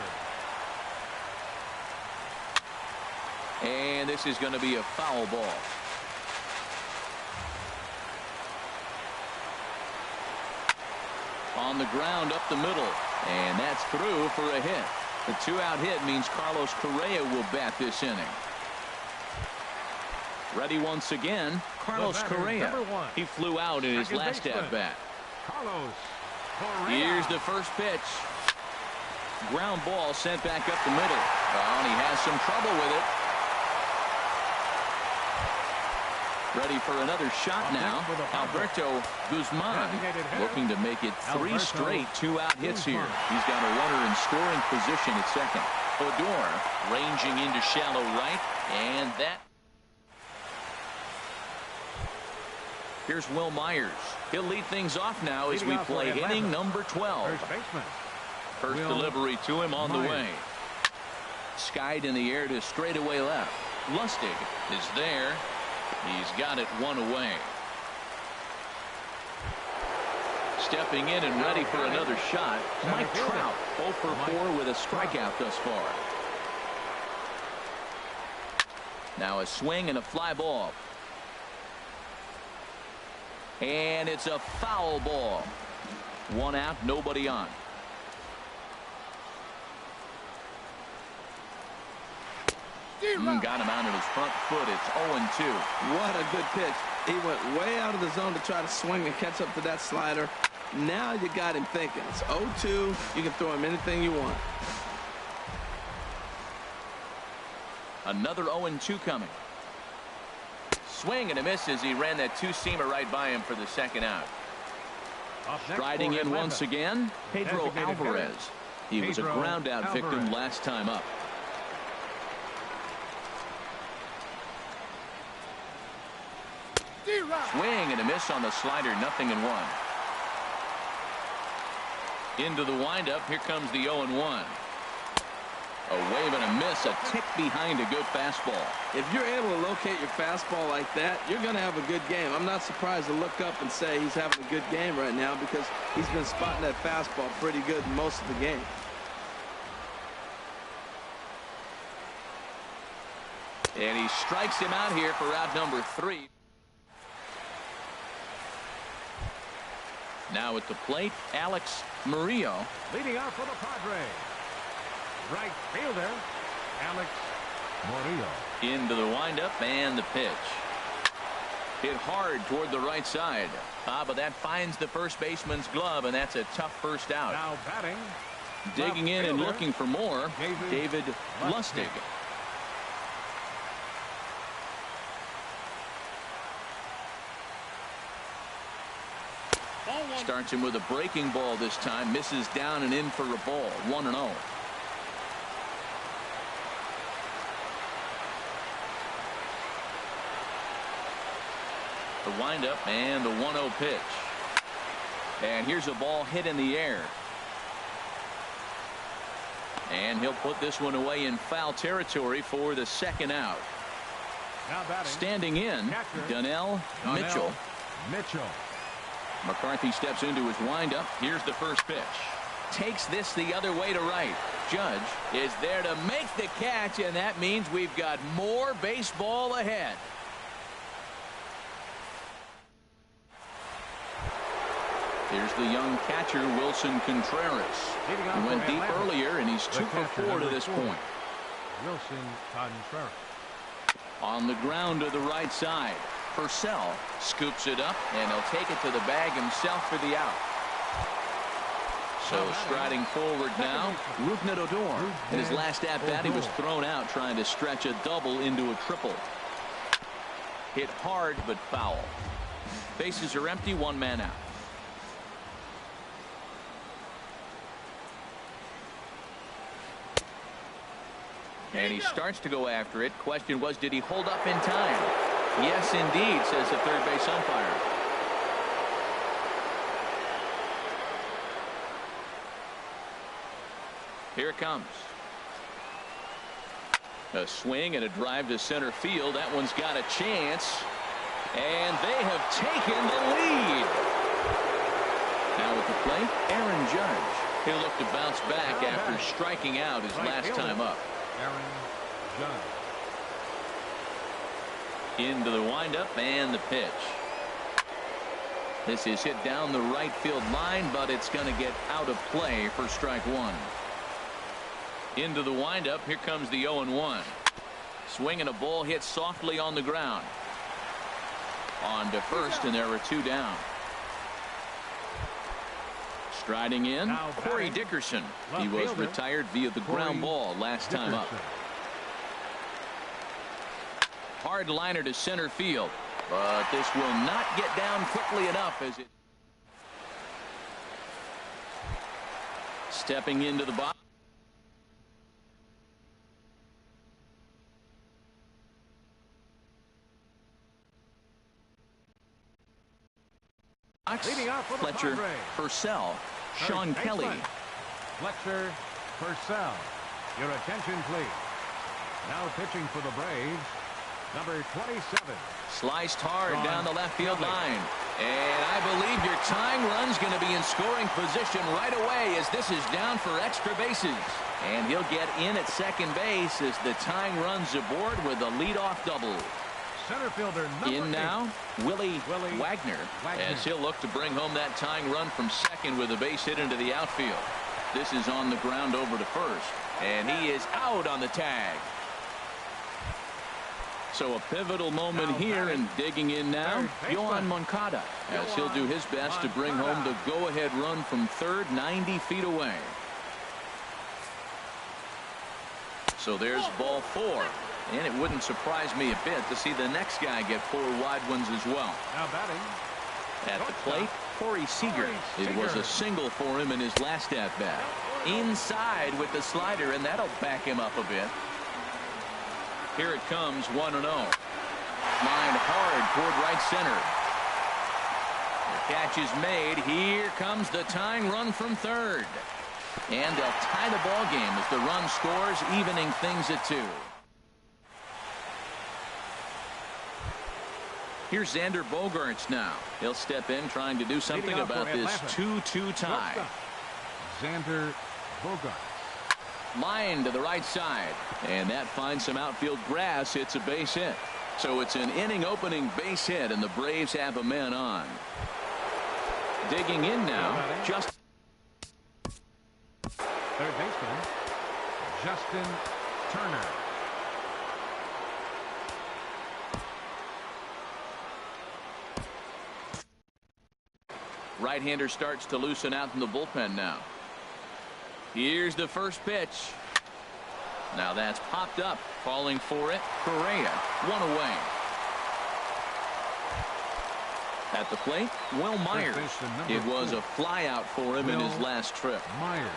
And this is going to be a foul ball. On the ground up the middle, and that's through for a hit. The 2-out hit means Carlos Correa will bat this inning. Ready once again, Carlos Correa. He flew out in his last at-bat. Carlos Correa. Here's the first pitch. Ground ball sent back up the middle. And he has some trouble with it. Ready for another shot now. Alberto Guzman looking to make it 3 straight 2-out hits here. He's got a runner in scoring position at second. Odor ranging into shallow right, and that. Here's Will Myers. He'll lead things off now as we play inning number 12. First delivery to him on the way. Skied in the air to straightaway left. Lustig is there. He's got it 1 away. Stepping in and ready for another shot, Mike Trout, 0 for 4 with a strikeout thus far. Now a swing and a fly ball. And it's a foul ball. 1 out, nobody on. Got him out of his front foot. It's 0-2. What a good pitch. He went way out of the zone to try to swing and catch up to that slider. Now you got him thinking. It's 0-2. You can throw him anything you want. Another 0-2 coming. Swing and a miss as he ran that 2-seamer right by him for the 2nd out. Striding in once again, Pedro Alvarez. He was a ground out victim last time up. Swing and a miss on the slider, 0-1. Into the windup, here comes the 0-1. A wave and a miss, a tick behind a good fastball. If you're able to locate your fastball like that, you're going to have a good game. I'm not surprised to look up and say he's having a good game right now because he's been spotting that fastball pretty good most of the game. And he strikes him out here for out number 3. Now at the plate, Alex Murillo. Leading off for the Padres, right fielder, Alex Murillo. Into the windup and the pitch. Hit hard toward the right side. But that finds the first baseman's glove, and that's a tough first out. Now batting. Digging in and looking for more, David Lustig. Starts him with a breaking ball this time. Misses down and in for a ball. 1-0. The windup and the 1-0 pitch. And here's a ball hit in the air. And he'll put this one away in foul territory for the 2nd out. Standing in, Donnell Mitchell. McCarthy steps into his windup. Here's the first pitch. Takes this the other way to right. Judge is there to make the catch, and that means we've got more baseball ahead. Here's the young catcher, Wilson Contreras. He went deep earlier, and he's 2 for 4 to this point. Wilson Contreras. On the ground to the right side. Purcell scoops it up, and he'll take it to the bag himself for the out. So striding forward now, Rougned Odor. In his last at-bat, he was thrown out trying to stretch a double into a triple. Hit hard, but foul. Bases are empty, 1 man out. And he starts to go after it. Question was, did he hold up in time? Yes, indeed, says the third base umpire. Here it comes. A swing and a drive to center field. That one's got a chance. And they have taken the lead. Now at the plate, Aaron Judge. He'll look to bounce back after striking out his last time up. Aaron Judge. Into the windup and the pitch. This is hit down the right field line, but it's going to get out of play for strike one. Into the windup. Here comes the 0-1. Swing and a ball hit softly on the ground. On to first, and there are two down. Striding in, Corey Dickerson. He was retired via the ground ball last time up. Hard liner to center field, but this will not get down quickly enough as it. Stepping into the box. Fletcher, Purcell, Sean Kelly. Fletcher, Purcell. Your attention, please. Now pitching for the Braves, number 27. Sliced hard down the left field line. And I believe your tying run's going to be in scoring position right away as this is down for extra bases. And he'll get in at second base as the tying run's aboard with a leadoff double. Center fielder in now, Willie Wagner, as he'll look to bring home that tying run from second with a base hit into the outfield. This is on the ground over to first, and he is out on the tag. So a pivotal moment here, and digging in now, Yohan Moncada, as he'll do his best to bring home the go-ahead run from third, 90 feet away. So there's ball four. And it wouldn't surprise me a bit to see the next guy get four wide ones as well. Now batting. At the plate, Corey Seager. It was a single for him in his last at-bat. Inside with the slider, and that'll back him up a bit. Here it comes, 1-0. Lined hard toward right center. The catch is made. Here comes the tying run from third. And they'll tie the ball game as the run scores, evening things at 2. Here's Xander Bogaerts now. He'll step in trying to do something about this 2-2 tie. Xander Bogaerts. Line to the right side. And that finds some outfield grass. It's a base hit. So it's an inning opening base hit, and the Braves have a man on. Digging in now. Just third baseman, Justin Turner. Right-hander starts to loosen out in the bullpen now. Here's the first pitch. Now that's popped up. Falling for it, Correa. One away. At the plate, Will Myers. It was a flyout for him in his last trip. Myers.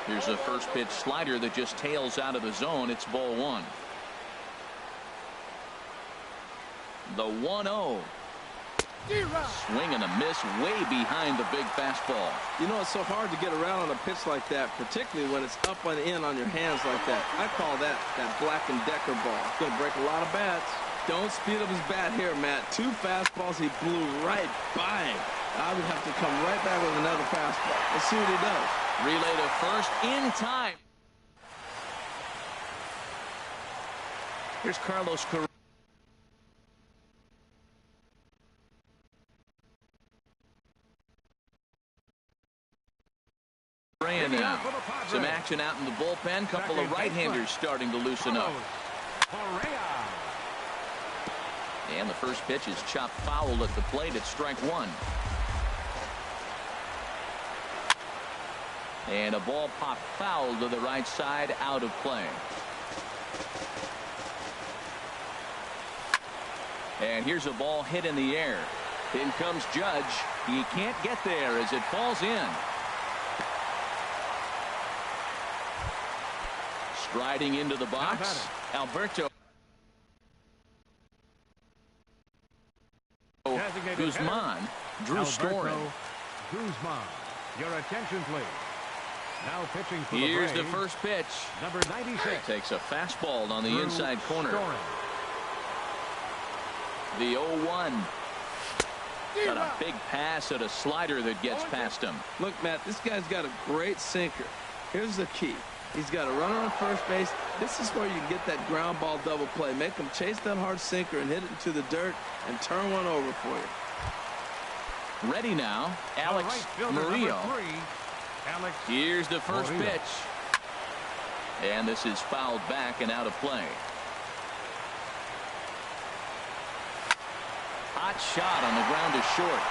Here's a first pitch slider that just tails out of the zone. It's ball one. The 1-0. Swing and a miss way behind the big fastball. You know, it's so hard to get around on a pitch like that, particularly when it's up and in on your hands like that. I call that Black & Decker ball. It's going to break a lot of bats. Don't speed up his bat here, Matt. Two fastballs he blew right by him. I would have to come right back with another fastball. Let's see what he does. Relay to first in time. Here's Carlos Correa. Now. Some action out in the bullpen. Couple of right-handers starting to loosen up. And the first pitch is chopped foul at the plate at strike one. And a ball popped foul to the right side, out of play. And here's a ball hit in the air. In comes Judge. He can't get there as it falls in. Striding into the box, Alberto Guzman, Drew Storen. Guzman, your attention, please. Now pitching for Here's the the first pitch. Number 96. Takes a fastball on the inside corner. The 0-1. Got a big pass at a slider that gets past him. Look, Matt, this guy's got a great sinker. Here's the key. He's got a runner on first base. This is where you get that ground ball double play. Make him chase that hard sinker and hit it into the dirt and turn one over for you. Ready now, Alex Murillo. Here's the first pitch. And this is fouled back and out of play. Hot shot on the ground is short.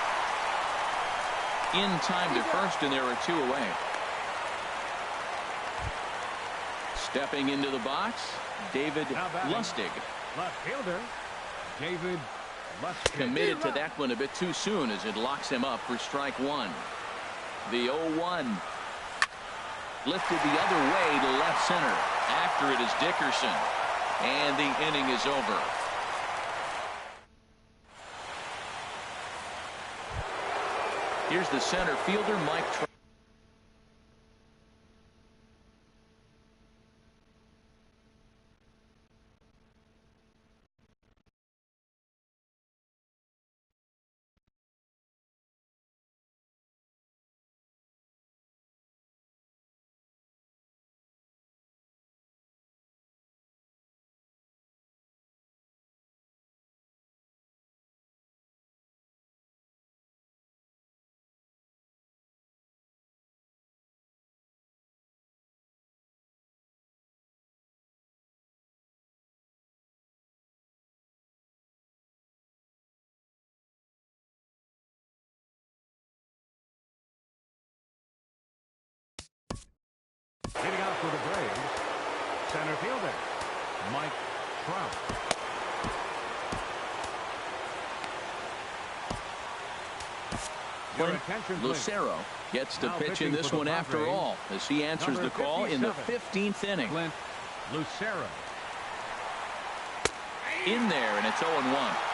In time to first, and there are 2 away. Stepping into the box, David Lustig. Left fielder, David Lustig. Committed to that one a bit too soon as it locks him up for strike 1. The 0-1. Lifted the other way to left center. After it is Dickerson. And the inning is over. Here's the center fielder, Mike Trout. Hitting out for the Braves, center fielder, Mike Trout. Lucero gets to pitch in this one after all as he answers the call in the 15th inning. Lucero. In there, and it's 0-1.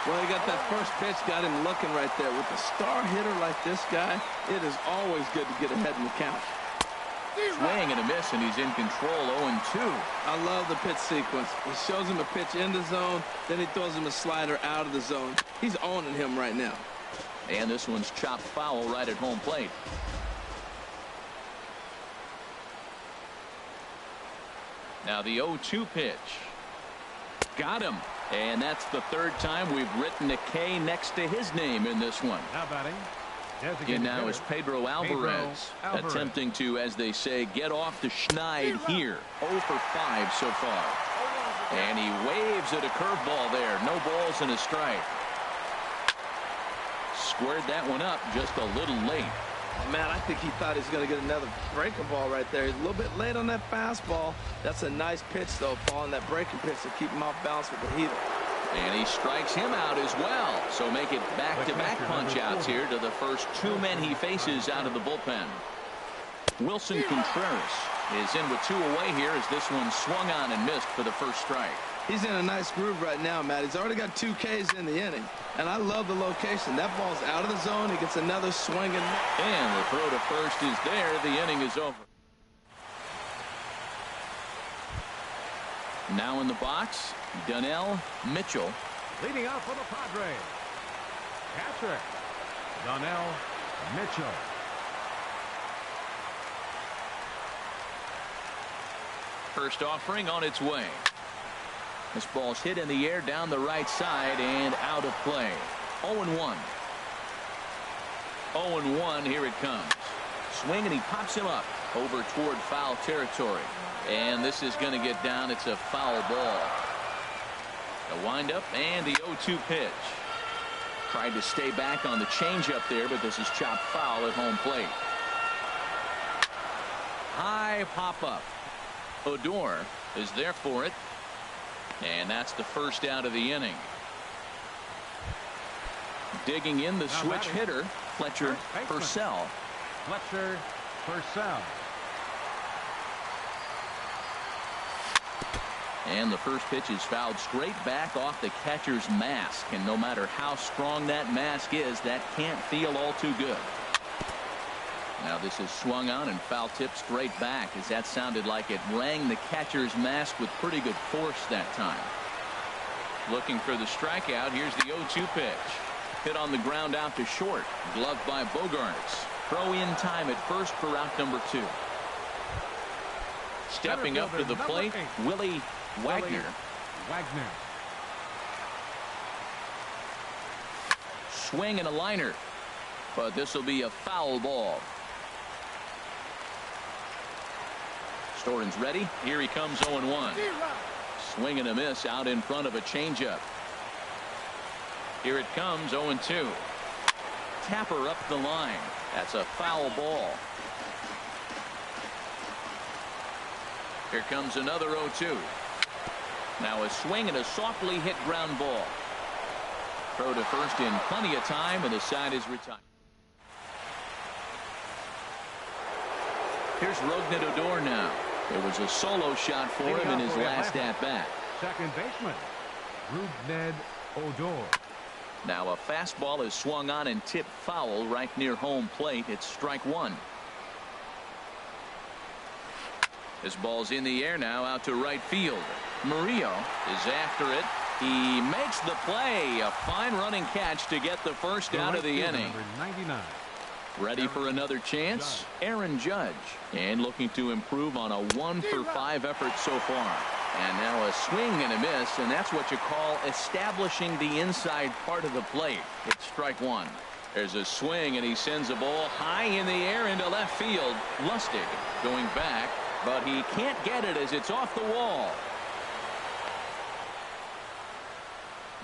Well, he got that first pitch, got him looking right there. With a star hitter like this guy, it is always good to get ahead in the count. Swing and a miss, and he's in control. 0-2. I love the pitch sequence. He shows him a pitch in the zone, then he throws him a slider out of the zone. He's owning him right now. And this one's chopped foul right at home plate. Now the 0-2 pitch. Got him. And that's the 3rd time we've written a K next to his name in this one. Now batting. And now is Pedro Alvarez attempting to, as they say, get off the schneid here. 0 for 5 so far. And he waves at a curveball there. No balls and a strike. Squared that one up just a little late. Man, I think he thought he was going to get another breaking ball right there. He's a little bit late on that fastball. That's a nice pitch, though, Paul, and that breaking pitch to keep him off balance with the heater. And he strikes him out as well. So make it back-to-back punch-outs here to the first 2 men he faces out of the bullpen. Wilson Contreras is in with 2 away here as this one swung on and missed for the first strike. He's in a nice groove right now, Matt. He's already got 2 Ks in the inning. And I love the location. That ball's out of the zone. He gets another swing. And the throw to first is there. The inning is over. Now in the box, Donnell Mitchell. Leading out for the Padres, catcher, Donnell Mitchell. First offering on its way. This ball's hit in the air down the right side and out of play. 0-1. 0-1. Here it comes. Swing, and he pops him up over toward foul territory. And this is going to get down. It's a foul ball. The windup and the 0-2 pitch. Tried to stay back on the changeup there, but this is chopped foul at home plate. High pop-up. Odor is there for it. And that's the first out of the inning. Digging in the switch hitter, Fletcher Purcell. Fletcher Purcell. And the first pitch is fouled straight back off the catcher's mask. And no matter how strong that mask is, that can't feel all too good. Now this is swung on and foul tip straight back, as that sounded like it rang the catcher's mask with pretty good force that time. Looking for the strikeout. Here's the 0-2 pitch. Hit on the ground out to short. Gloved by Bogarts. Throw in time at first for out number 2. Stepping up to the plate, Willie Wagner. Swing and a liner, but this will be a foul ball. Storen's ready. Here he comes, 0-1. Swing and a miss out in front of a changeup. Here it comes, 0-2. Tapper up the line. That's a foul ball. Here comes another 0-2. Now a swing and a softly hit ground ball. Throw to first in plenty of time, and the side is retired. Here's Rougned Odor now. It was a solo shot for him in his last at-bat. Second baseman, Rougned Odor. Now a fastball is swung on and tipped foul right near home plate. It's strike 1. This ball's in the air now out to right field. Murillo is after it. He makes the play. A fine running catch to get the first out of the inning. Number 99. Ready for another chance, Aaron Judge, and looking to improve on a 1-for-5 effort so far. And now a swing and a miss, and that's what you call establishing the inside part of the plate. It's strike 1. There's a swing, and he sends a ball high in the air into left field. Lustig going back, but he can't get it as it's off the wall.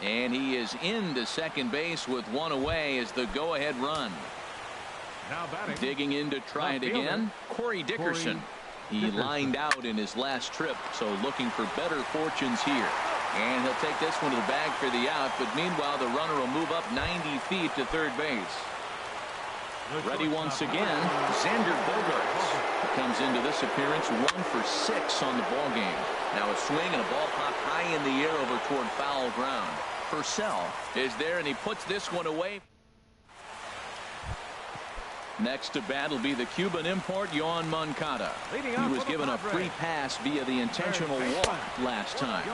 And he is into second base with one away as the go-ahead run. Now batting. Digging in to try it again, Corey Dickerson. He lined out in his last trip, so looking for better fortunes here. And he'll take this one to the bag for the out, but meanwhile the runner will move up 90 feet to third base. Ready once again, Xander Bogaerts comes into this appearance 1-for-6 on the ball game. Now a swing and a ball pop high in the air over toward foul ground. Purcell is there, and he puts this one away. Next to bat will be the Cuban import, Yoan Moncada. He was given a free pass via the intentional walk last time.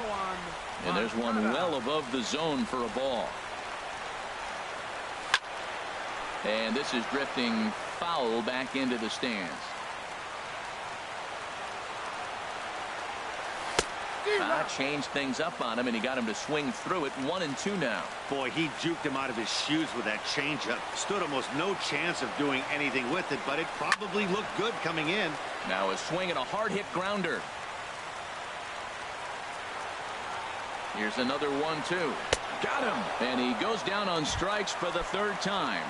And there's one well above the zone for a ball. And this is drifting foul back into the stands. Changed things up on him, and he got him to swing through it. 1-2 now. Boy, he juked him out of his shoes with that changeup. Stood almost no chance of doing anything with it, but it probably looked good coming in. Now a swing and a hard hit grounder. Here's another 1-2. Got him, and he goes down on strikes for the third time.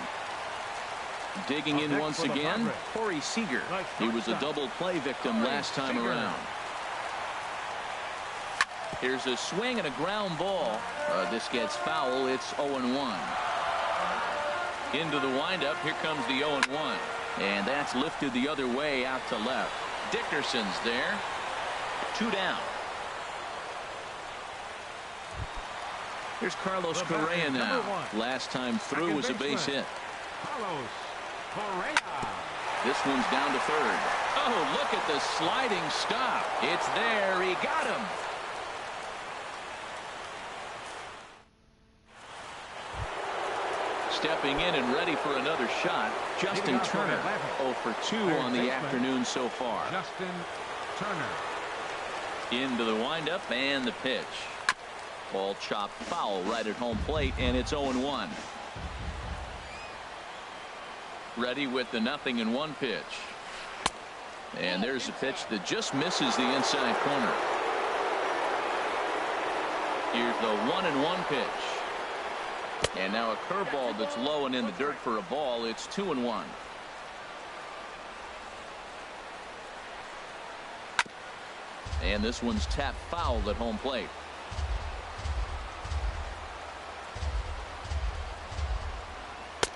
Digging in once again, Corey Seager. He was a double play victim last time around. Here's a swing and a ground ball. This gets foul. It's 0-1. Into the windup. Here comes the 0-1. And that's lifted the other way out to left. Dickerson's there. 2 down. Here's Carlos Correa now. Last time through was a base hit. Carlos Correa. This one's down to third. Oh, look at the sliding stop. It's there. He got him. Stepping in and ready for another shot, Justin Turner. 0-for-2 on the afternoon so far. Justin Turner. Into the windup and the pitch. Ball chopped foul right at home plate, and it's 0-1. Ready with the 0-1 pitch. And there's a pitch that just misses the inside corner. Here's the 1-1 pitch. And now a curveball that's low and in the dirt for a ball. It's 2-1. And this one's tapped foul at home plate.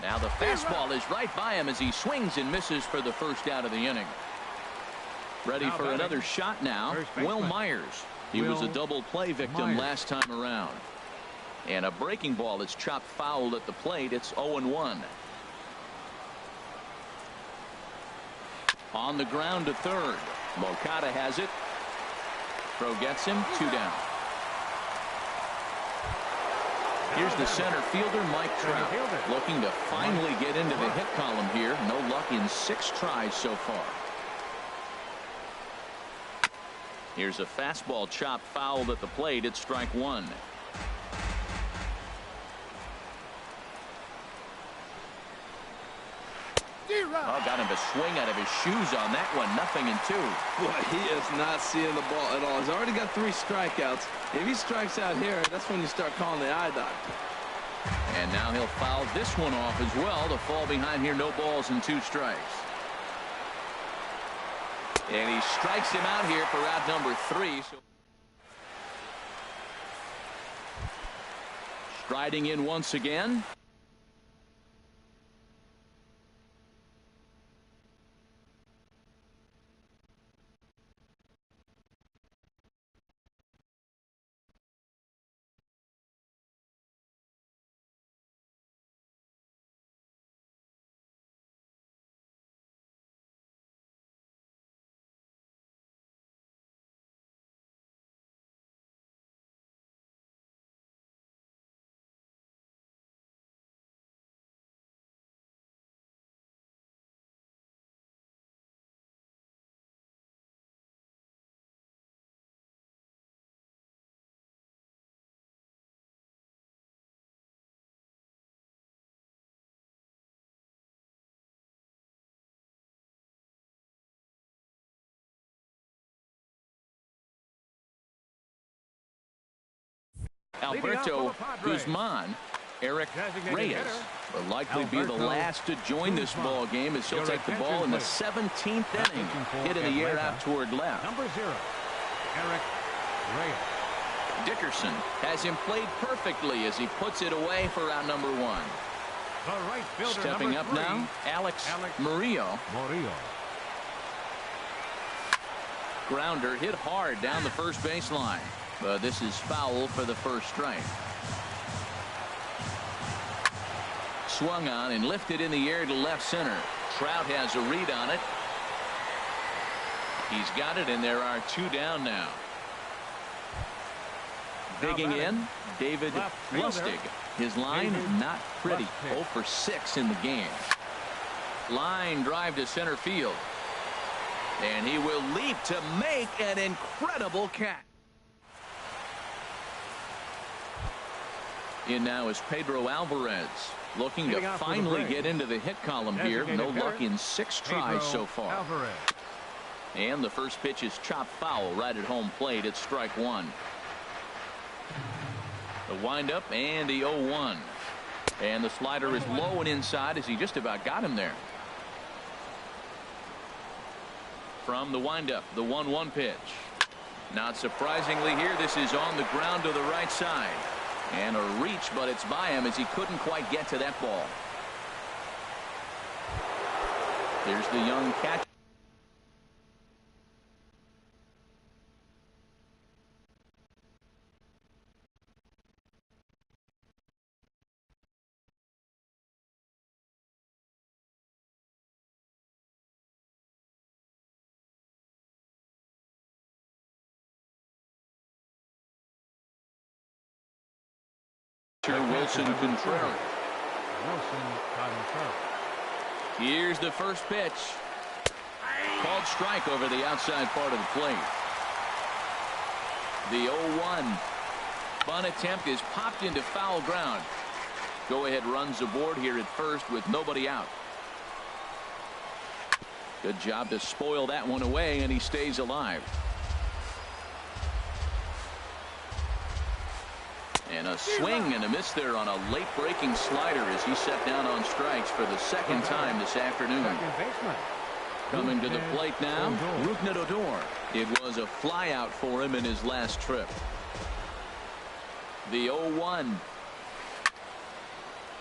Now the fastball is right by him as he swings and misses for the first out of the inning. Ready for another shot now, Will Myers. He was a double play victim last time around. And a breaking ball that's chopped foul at the plate. It's 0-1. On the ground to third. Moncada has it. Throw gets him. 2 down. Here's the center fielder, Mike Trout, looking to finally get into the hit column here. No luck in 6 tries so far. Here's a fastball chopped fouled at the plate. It's strike 1. Oh, got him to swing out of his shoes on that one. 0-2. Boy, he is not seeing the ball at all. He's already got 3 strikeouts. If he strikes out here, that's when you start calling the eye doctor. And now he'll foul this one off as well to fall behind here. No balls and 2 strikes. And he strikes him out here for out number 3. So striding in once again. Alberto Guzman, Eric Reyes will likely be the last to join this ball game as he'll take the ball in the 17th inning. Hit in the air out toward left. Number 0, Eric Reyes. Dickerson has him played perfectly as he puts it away for out number 1. The right fielder, stepping up 3, now, Alex Murillo. Grounder hit hard down the first baseline. But this is foul for the first strike. Swung on and lifted in the air to left center. Trout has a read on it. He's got it, and there are 2 down now. Digging in, David Lustig. His line not pretty. 0 for 6 in the game. Line drive to center field. And he will leap to make an incredible catch. In now is Pedro Alvarez, looking to finally get into the hit column here. No luck in 6 tries so far. And the first pitch is chopped foul right at home plate. It's strike 1. The windup and the 0-1. And the slider is low and inside as he just about got him there. From the windup, the 1-1 pitch. Not surprisingly here, this is on the ground to the right side. And a reach, but it's by him as he couldn't quite get to that ball. There's the young catcher. Wilson Contreras. Here's the first pitch. Called strike over the outside part of the plate. The 0-1. Bunt attempt is popped into foul ground. Go ahead runs aboard here at first with nobody out. Good job to spoil that one away, and he stays alive. And a swing and a miss there on a late breaking slider as he set down on strikes for the 2nd time this afternoon. Coming to the plate now, Rougned Odor. It was a fly out for him in his last trip. The 0-1.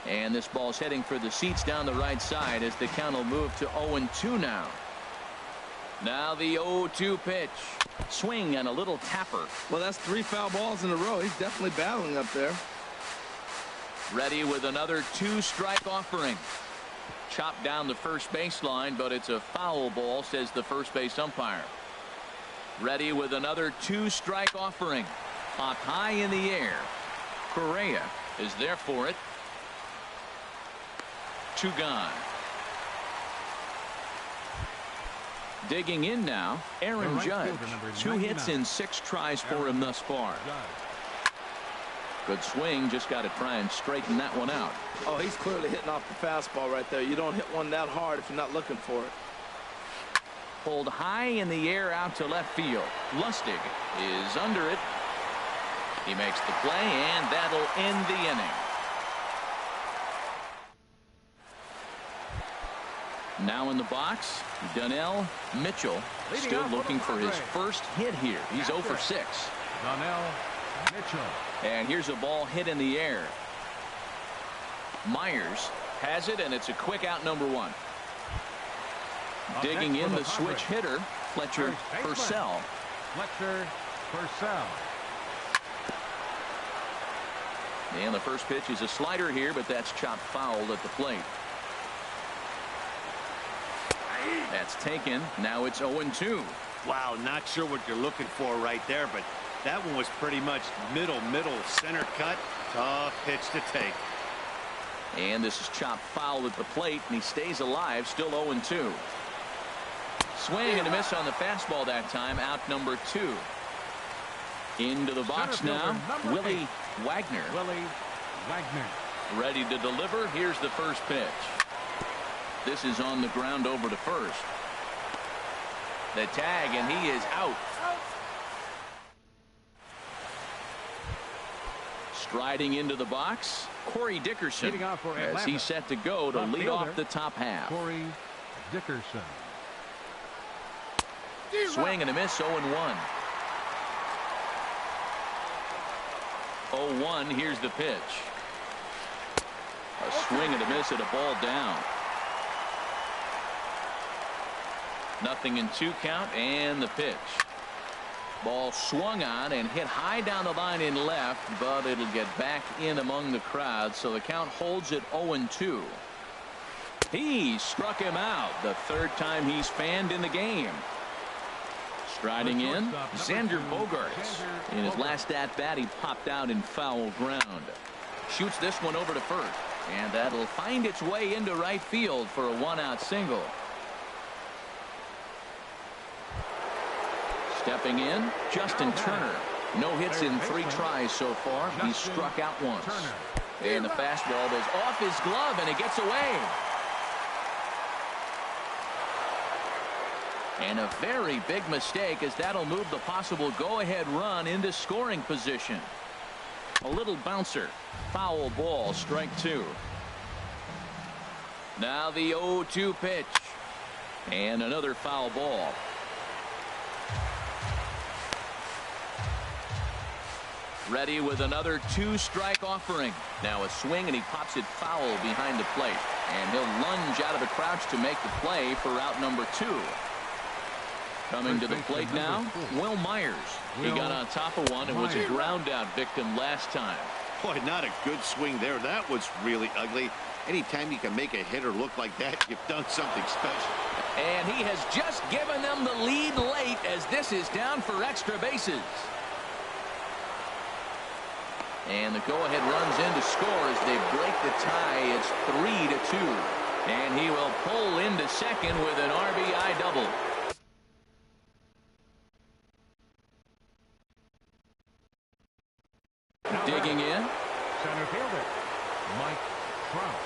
And this ball's heading for the seats down the right side as the count will move to 0-2 now. Now the 0-2 pitch. Swing and a little tapper. Well, that's 3 foul balls in a row. He's definitely battling up there. Ready with another 2-strike offering. Chopped down the first baseline, but it's a foul ball, says the first base umpire. Ready with another 2-strike offering. Popped high in the air. Correa is there for it. 2 gone. Digging in now, Aaron Judge. 2 hits in 6 tries for him thus far. Good swing, just got to try and straighten that one out. Oh, he's clearly hitting off the fastball right there. You don't hit one that hard if you're not looking for it. Pulled high in the air out to left field. Lustig is under it. He makes the play, and that'll end the inning. Now in the box, Donnell Mitchell, still looking for his first hit here. He's 0 for 6. Donnell Mitchell. And here's a ball hit in the air. Myers has it, and it's a quick out, number 1. Digging in the switch hitter, Fletcher Purcell. Fletcher Purcell. And the first pitch is a slider here, but that's chopped foul at the plate. That's taken. Now it's 0-2. Wow, not sure what you're looking for right there, but that one was pretty much middle center cut. Tough pitch to take. And this is chopped foul at the plate, and he stays alive, still 0-2. Swing and a miss on the fastball that time, out number 2. Into the box now, Willie Wagner. Willie Wagner. Ready to deliver. Here's the first pitch. This is on the ground over to first. The tag, and he is out. Striding into the box, Corey Dickerson, as he's set to go to lead off the top half. Corey Dickerson. Swing and a miss, 0-1. 0-1, here's the pitch. A swing and a miss at a ball down. 0-2 count, and the pitch. Ball swung on and hit high down the line in left, but it'll get back in among the crowd, so the count holds at 0-2. He struck him out, the 3rd time he's fanned in the game. Striding in, Xander Bogaerts. In his last at-bat, he popped out in foul ground. Shoots this one over to first, and that'll find its way into right field for a 1-out single. Stepping in, Justin Turner. No hits in 3 tries so far. He's struck out once. And the fastball is off his glove, and it gets away. And a very big mistake, as that'll move the possible go-ahead run into scoring position. A little bouncer. Foul ball, strike 2. Now the 0-2 pitch. And another foul ball. Ready with another 2-strike offering. Now a swing, and he pops it foul behind the plate. And he'll lunge out of the crouch to make the play for out number 2. Coming to the plate now, Will Myers. He got on top of one and was a ground-out victim last time. Boy, not a good swing there. That was really ugly. Anytime you can make a hitter look like that, you've done something special. And he has just given them the lead late, as this is down for extra bases. And the go-ahead runs in to score as they break the tie. It's 3-2. And he will pull into second with an RBI double. Digging in. Center fielder, Mike Trout.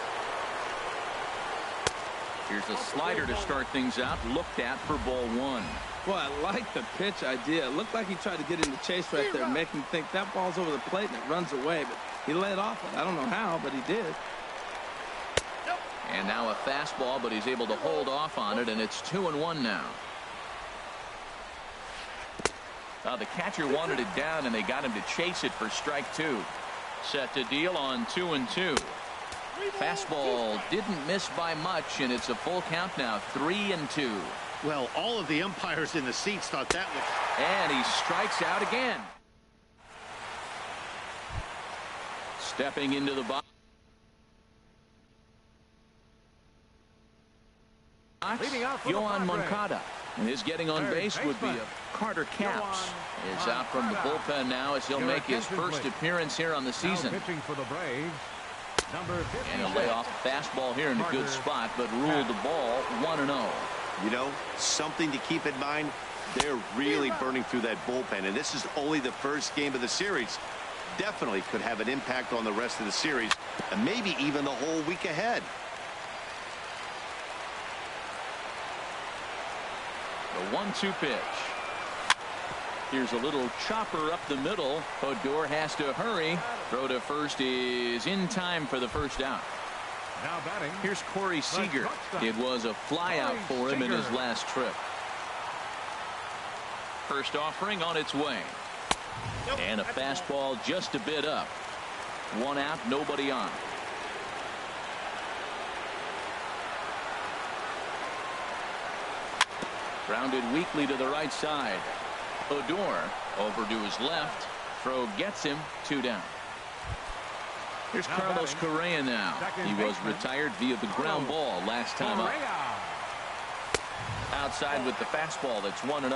Here's a slider to start things out. Looked at for ball 1. Well, I like the pitch idea. It looked like he tried to get in the chase right there, make him think that ball's over the plate and it runs away. But he led off it. I don't know how, but he did. And now a fastball, but he's able to hold off on it, and it's 2-1 now. The catcher wanted it down, and they got him to chase it for strike 2. Set to deal on 2-2. Fastball didn't miss by much, and it's a full count now, 3-2. Well, all of the umpires in the seats thought that was... And he strikes out again. Stepping into the box. Leading off for the Yohan Padres. Moncada. And his getting on Third base would be baseman. Carter Capps. Is out from the Moncada. bullpen now as he'll Your make his attention, first please. appearance here on the Now season. pitching for the Braves, number 56. And he'll lay off the fastball here in a good Carter spot, but ruled the ball 1-0. You know, something to keep in mind, they're really burning through that bullpen, and this is only the first game of the series. Definitely could have an impact on the rest of the series, and maybe even the whole week ahead. The 1-2 pitch. Here's a little chopper up the middle. Odor has to hurry. Throw to first is in time for the first out. Now batting. Here's Corey Seager. It was a flyout for him in his last trip. First offering on its way. And a fastball just a bit up. One out, nobody on. Grounded weakly to the right side. Odor over to his left. Throw gets him. 2 down. Here's Now Carlos batting. Correa now. Second He was baseman. retired via the ground ball last time up. Correa. Outside with the fastball. That's 1-0.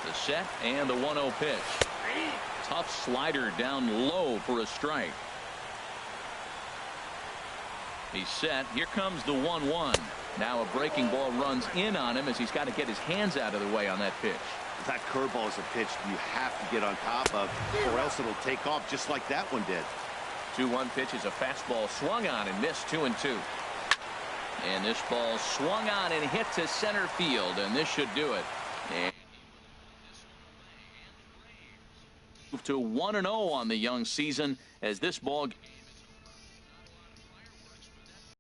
The set and the 1-0 pitch. Tough slider down low for a strike. He's set. Here comes the 1-1. Now a breaking ball runs in on him as he's got to get his hands out of the way on that pitch. That curveball is a pitch you have to get on top of, or else it'll take off just like that one did. 2-1 pitch is a fastball swung on and missed. 2-2. And this ball swung on and hit to center field, and this should do it. And move to 1-0 on the young season as this ball